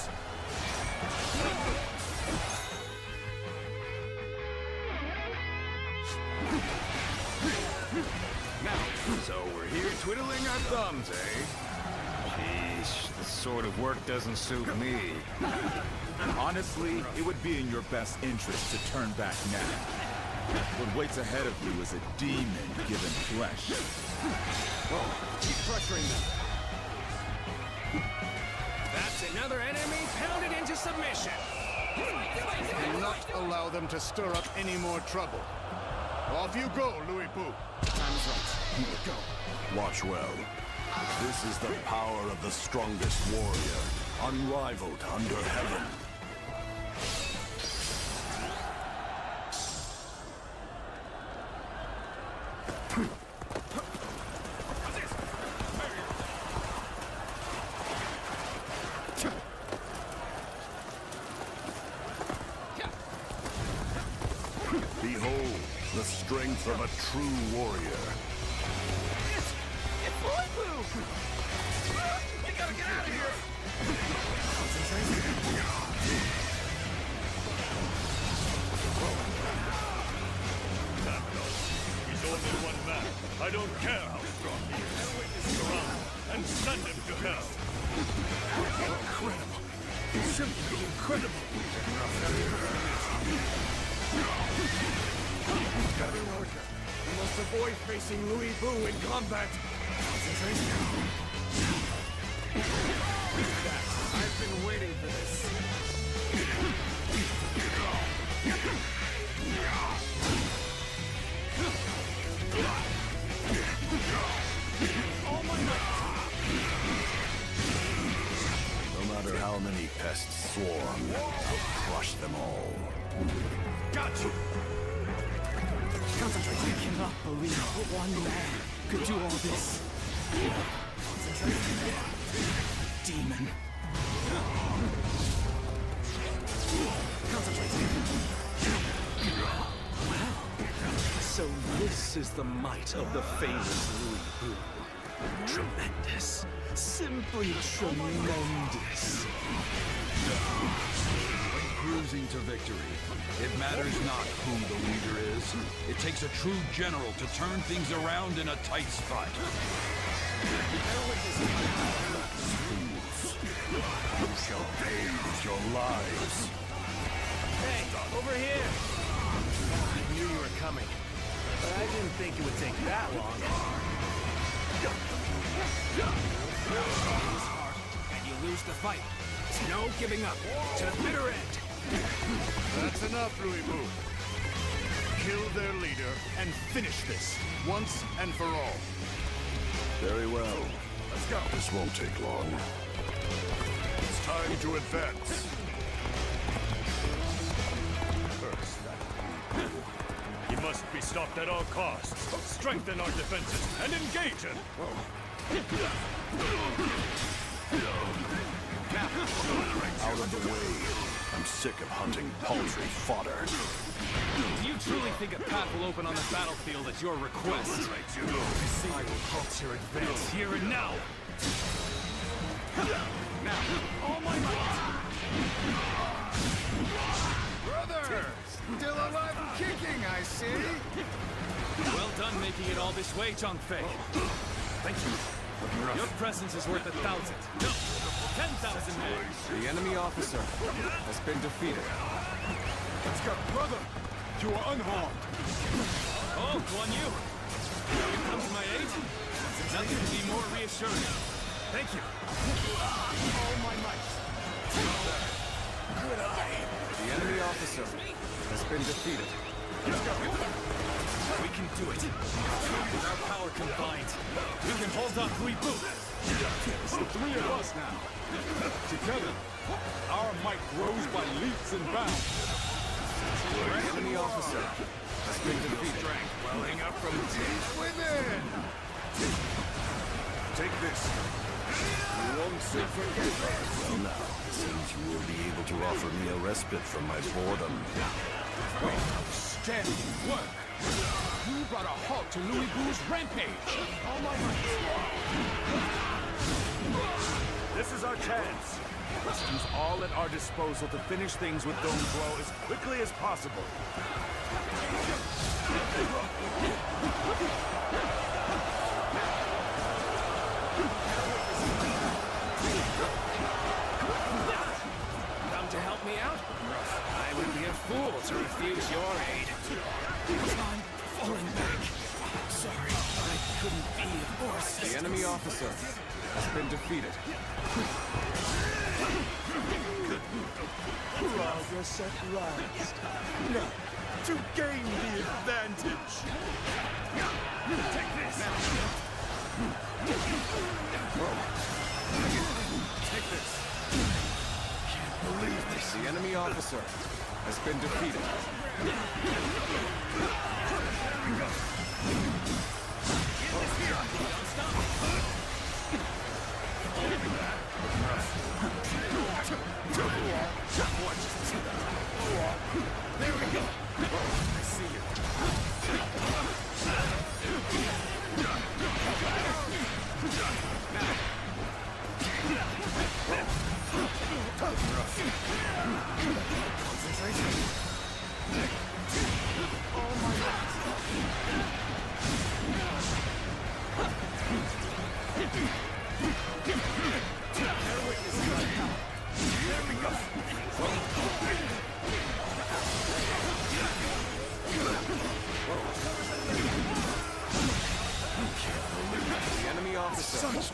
Now, so we're here twiddling our thumbs, eh? Sheesh, this sort of work doesn't suit me. Honestly, it would be in your best interest to turn back now. What waits ahead of you is a demon given flesh. Keep pressuring them. That's another enemy pounded into submission. Do not allow them to stir up any more trouble. Off you go, Louis Poo. Time's right. Here we go. Watch well. This is the power of the strongest warrior, unrivaled under heaven. Behold, the strength of a true warrior. It's Louis Poo! We gotta get out of here! He's only one man. I don't care how strong he is. Surround and send him to hell. Incredible! Simply incredible! We must avoid facing Louis Poo in combat. I've been waiting for this. Oh my God! No matter how many pests swarm, I'll crush them all. Got you! Concentrate. I cannot believe one man could do all this. Demon. So this is the might of the famous Louis Poo. Tremendous. Simply tremendous. When cruising to victory, it matters not who the leader is. It takes a true general to turn things around in a tight spot. You shall pay with your lives. Hey, over here! I knew you were coming, but I didn't think it would take that long. And you lose the fight. No giving up. To the bitter end. That's enough, Louis Poo. Kill their leader and finish this, once and for all. Very well. Let's go. This won't take long. It's time to advance. Curse that Louis Poo. He must be stopped at all costs. Strengthen our defenses and engage him. Now, of the way. I'm sick of hunting paltry fodder. Do you truly think a path will open on the battlefield at your request? I will halt your advance here and now! Now, all my might! Brother! Still alive and kicking, I see! Well done making it all this way, Zhangfei. Thank you. Your presence is worth 1,000. No, 10,000 men. The enemy officer has been defeated. Let's go, brother! You are unharmed. Oh, Guan Yu! You come to my aid? Nothing could be more reassuring. Thank you. All my might. Good eye. The enemy officer has been defeated. We can do it. With our power combined, we can hold off Hui Bu. It's the three of us now. Together, our might grows by leaps and bounds. The enemy officer has been defeated. Strength welling up from deep within. Take this. You won't soon forget this. Well now, it seems you will be able to offer me a respite from my boredom. Outstanding work! You brought a halt to Louis Bu's rampage! All my might. This is our chance. Let's use all at our disposal to finish things with Dongguo as quickly as possible. Come to help me out? I would be a fool to refuse your aid. I'm falling back. Sorry, I couldn't be of more assistance. The enemy officer has been defeated. Progress at last. Now, to gain the advantage. Take this. Take this. Can't believe this. The enemy officer has been defeated. There we go. I see you. Concentration. Oh my God. Bear witness to my power. There we go. The enemy officer has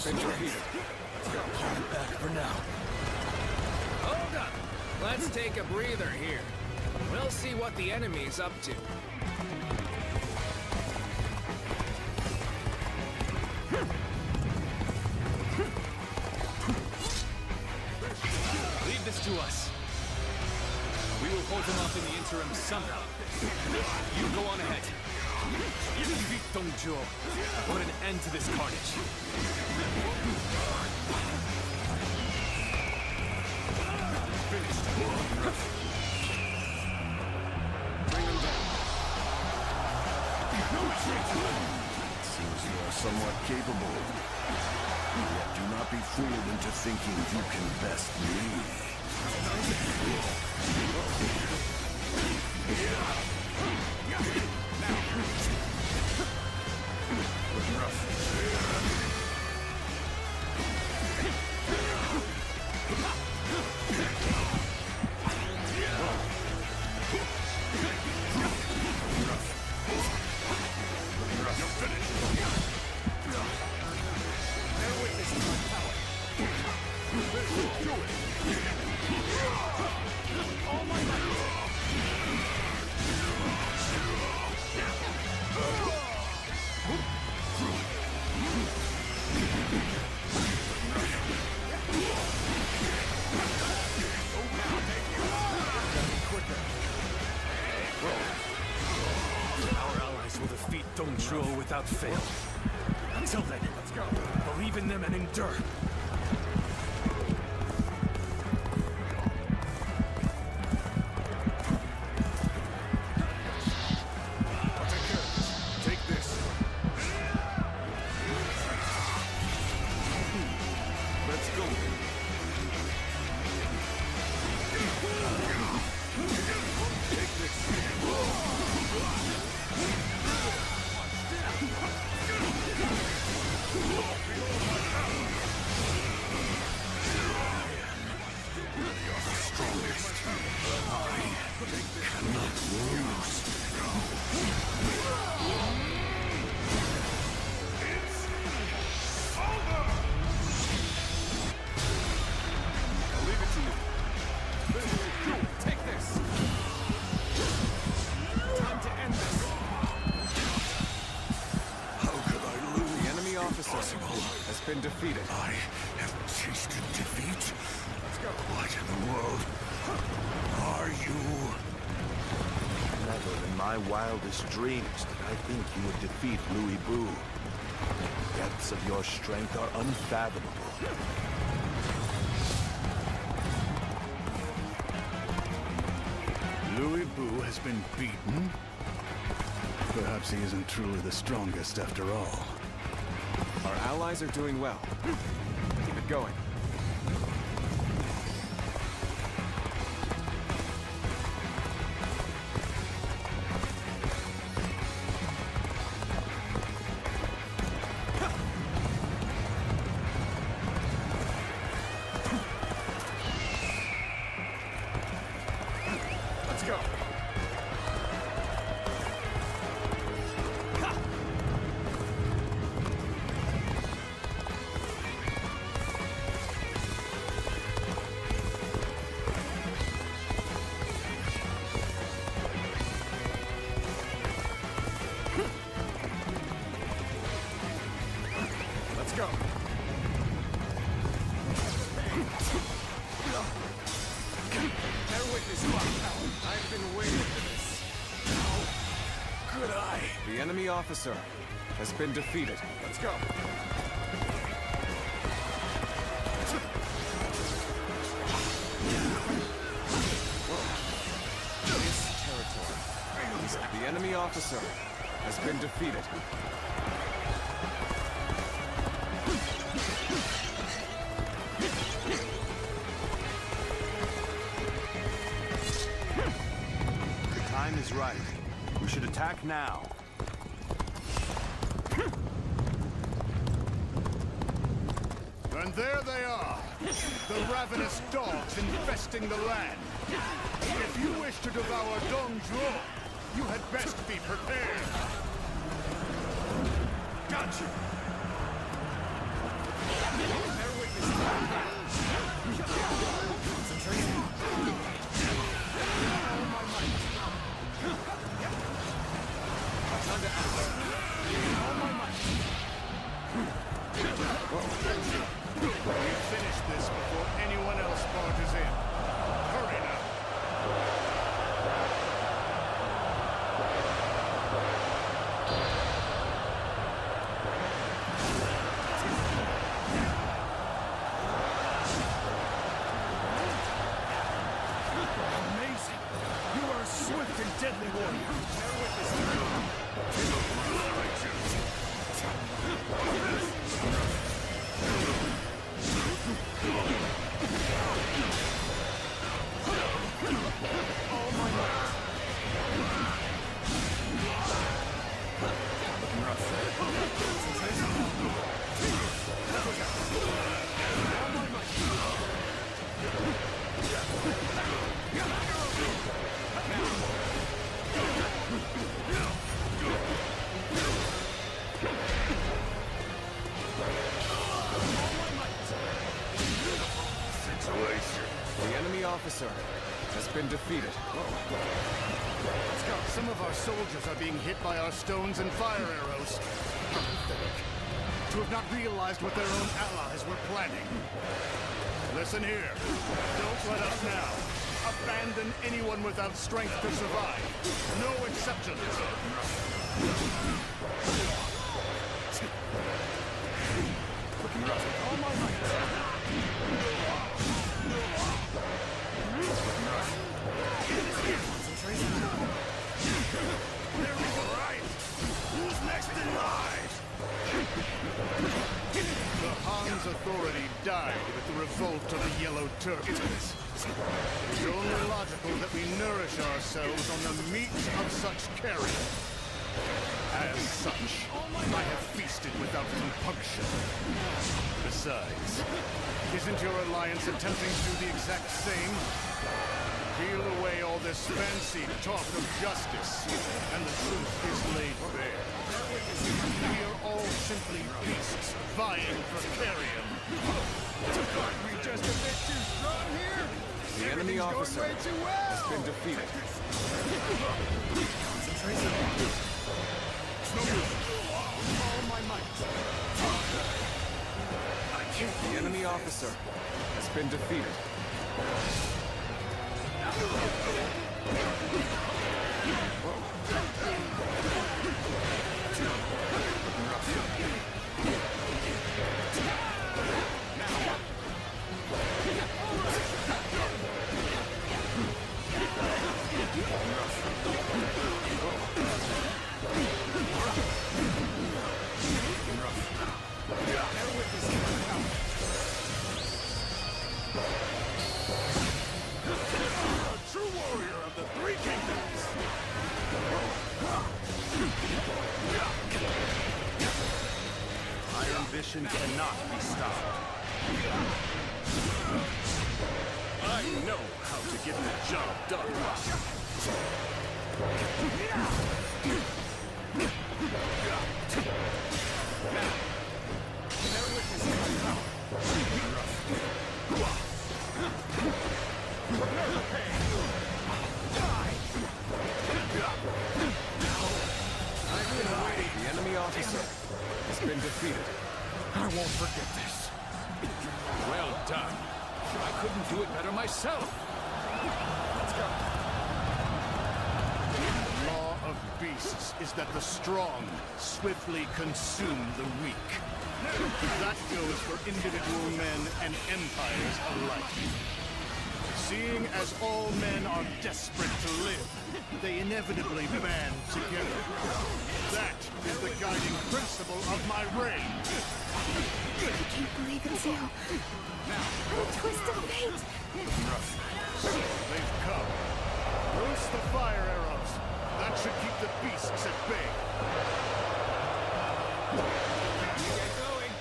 been defeated. Hold it back for now. Hold up. Let's take a breather here. We'll see what the enemy's up to. Leave this to us. We will hold him off in the interim somehow. You go on ahead. You defeat Dongzhuo. Put an end to this carnage. Finished. Bring him down. It seems you are somewhat capable. Yet do not be fooled into thinking you can best me. Dongzhuo without fail. Until then, let's go. Believe in them and endure. it to you. Take this. Time to end this. How could I lose? The enemy officer has been defeated. I have tasted defeat. Let's go. What in the world are you? Never in my wildest dreams did I think you would defeat Louis Bu. The depths of your strength are unfathomable. Louis Bu has been beaten? Perhaps he isn't truly the strongest after all. Our allies are doing well. Keep it going. Let's go. Let's go. Bear witness, I've been waiting for this. How could I? The enemy officer has been defeated. Let's go. This territory. The enemy officer has been defeated. The time is right. We should attack now. And there they are, the ravenous dogs infesting the land. If you wish to devour Dongzhuo, you had best be prepared. Gotcha! Bear witness. Concentration. All my might. Time to act. All my might. We finish this before anyone else barges in. Hurry now. Amazing. You are a swift and deadly warrior. Bear witness. All my might. Looking rough. Concentration. All my might. Situation. The enemy officer has been defeated. Let's go. Some of our soldiers are being hit by our stones and fire arrows. Pathetic. To have not realized what their own allies were planning. Listen here. Don't let up now. Abandon anyone without strength to survive. No exceptions. Looking rough. All my might. Concentration. There we go. Right. Who's next in line? The Han's authority died with the revolt of the Yellow Turks. It is only logical that we nourish ourselves on the meat of such carrion. As such, I have feasted without compunction. Besides, isn't your alliance attempting to do the exact same? Peel away all this fancy talk of justice, and the truth is laid bare. We are all simply beasts vying for carrion. Aren't we just a bit too strong here? enemy officer has been defeated. All my might. The enemy officer has been defeated. Cannot be stopped. I know how to get the job done. The enemy officer has been defeated. I won't forget this. Well done. I couldn't do it better myself. Let's go. The law of beasts is that the strong swiftly consume the weak. That goes for individual men and empires alike. Seeing as all men are desperate to live, they inevitably band together. That is the guiding principle of my reign. I can't believe it's you. A twist of fate. So they've come. Loose the fire arrows. That should keep the beasts at bay. Get going.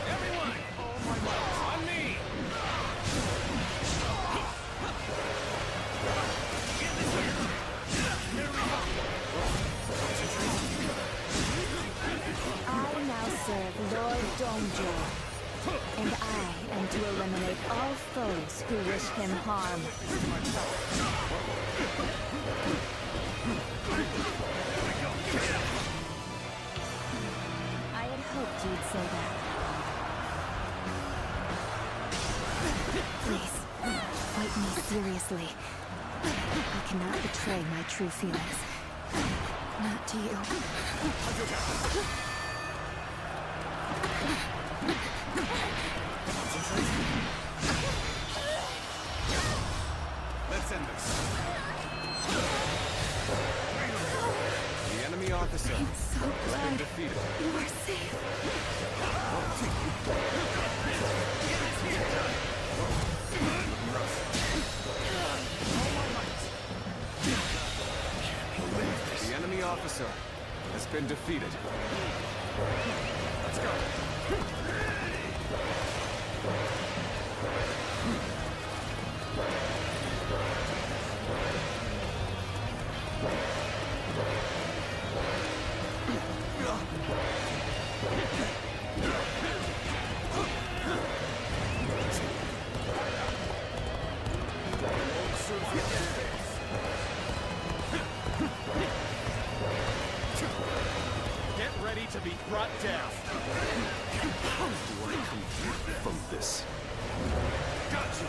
Everyone, on me. I now serve Lord Dongjo, and I am to eliminate all foes who wish him harm. I had hoped you'd say that. Please, fight me seriously. I cannot betray my true feelings. Not to you. Let's end this. The enemy officer has been defeated. You are safe. The enemy officer has been defeated. Let's go. Get ready to be brought down. How do I come from this? Gotcha.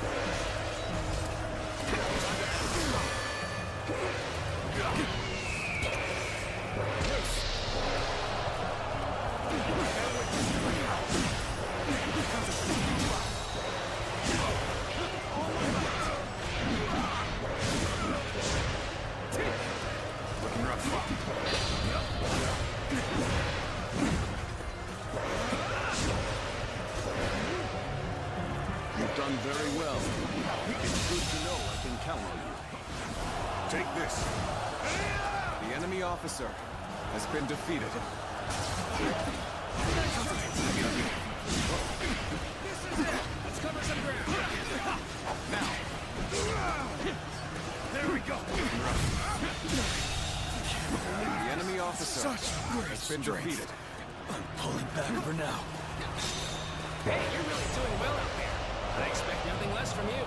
You've done very well. It's good to know I can count on you. Take this. The enemy officer has been defeated. Let's cover some ground. Now. There we go. The enemy officer has been defeated. I'm pulling back for now. Hey, you're really doing well out there. I expect nothing less from you.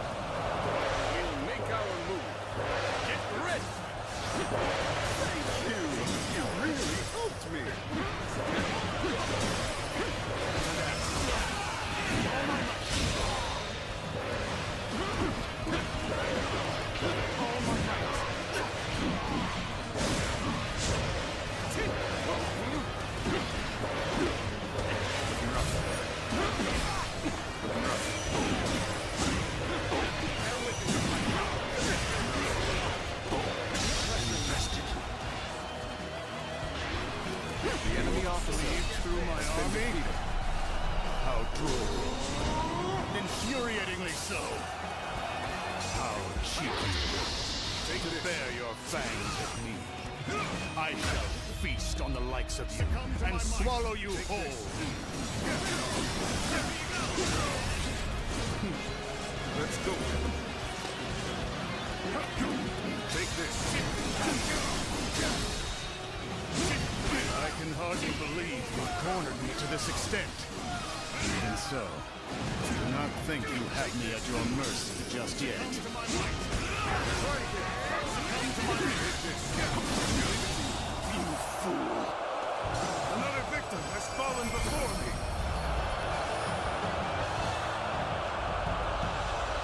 escape? How droll. Infuriatingly so. How cheeky. Bare your fangs at me. I shall feast on the likes of you and swallow you whole. Let's go. Take this. I can hardly believe you cornered me to this extent. Even so, do not think you have me at your mercy just yet. You fool! Another victim has fallen before me.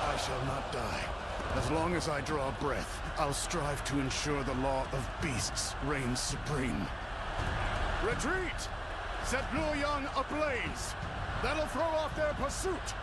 I shall not die. As long as I draw breath, I'll strive to ensure the law of beasts reigns supreme. Retreat! Set Luoyang ablaze! That'll throw off their pursuit!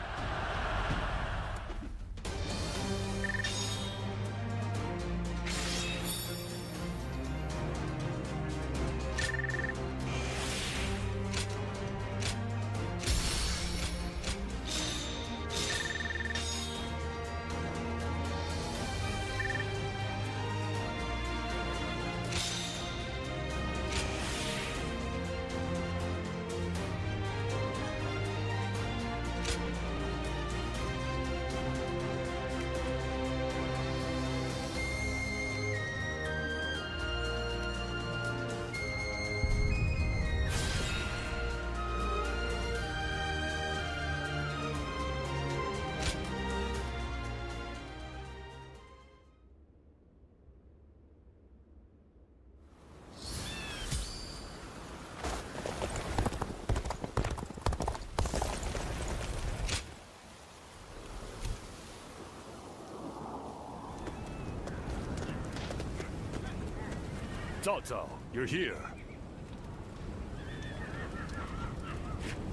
Cao, you're here.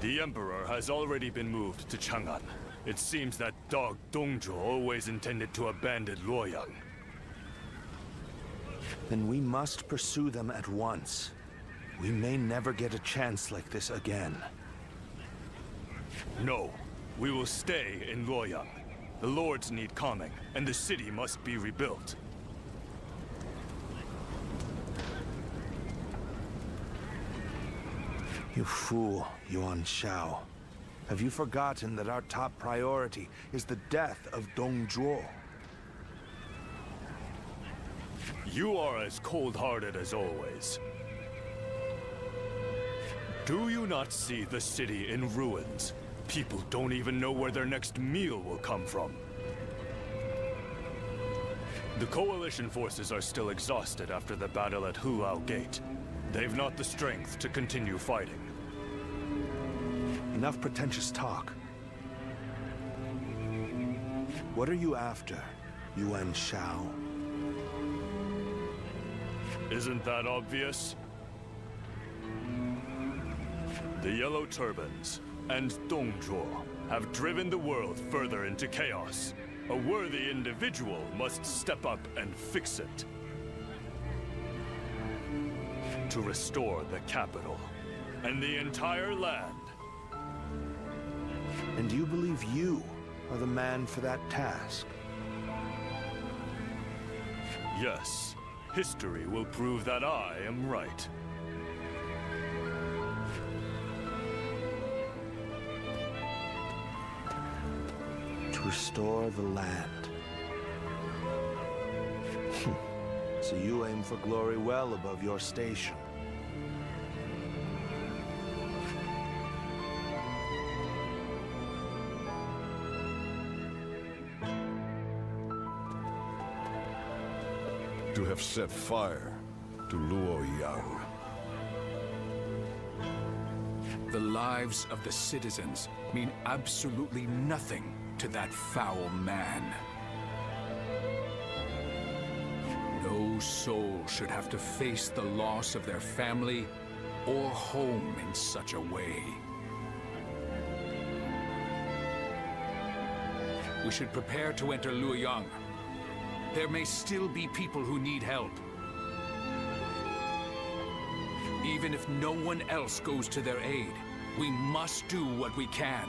The Emperor has already been moved to Chang'an. It seems that dog Dongzhuo always intended to abandon Luoyang. Then we must pursue them at once. We may never get a chance like this again. No, we will stay in Luoyang. The lords need calming, and the city must be rebuilt. You fool, Yuan Shao. Have you forgotten that our top priority is the death of Dongzhuo? You are as cold-hearted as always. Do you not see the city in ruins? People don't even know where their next meal will come from. The Coalition forces are still exhausted after the battle at Hulao Gate. They've not the strength to continue fighting. Enough pretentious talk. What are you after, Yuan Shao? Isn't that obvious? The Yellow Turbans and Dongzhuo have driven the world further into chaos. A worthy individual must step up and fix it. To restore the capital and the entire land. And you believe you are the man for that task? Yes, history will prove that I am right. To restore the land. So you aim for glory well above your station. To have set fire to Luoyang. The lives of the citizens mean absolutely nothing to that foul man. No soul should have to face the loss of their family or home in such a way. We should prepare to enter Luoyang. There may still be people who need help. Even if no one else goes to their aid, We must do what we can.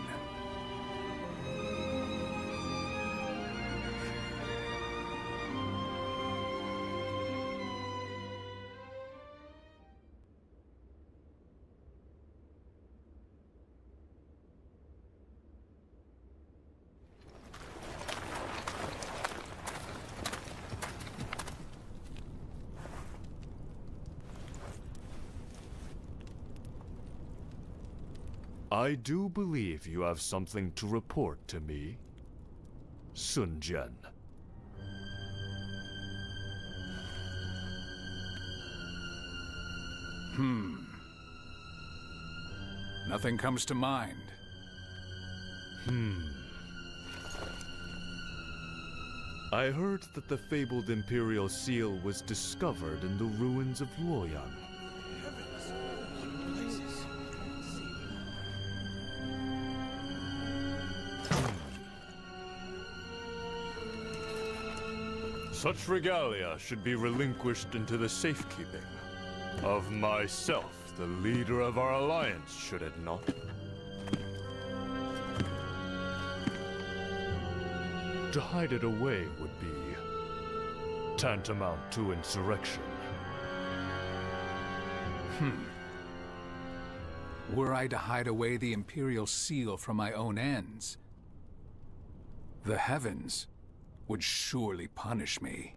I do believe you have something to report to me, Sun Jian. Nothing comes to mind. I heard that the fabled Imperial Seal was discovered in the ruins of Luoyang. Such regalia should be relinquished into the safekeeping of myself, the leader of our alliance, should it not? To hide it away would be tantamount to insurrection. Were I to hide away the Imperial Seal for my own ends, the heavens would surely punish me.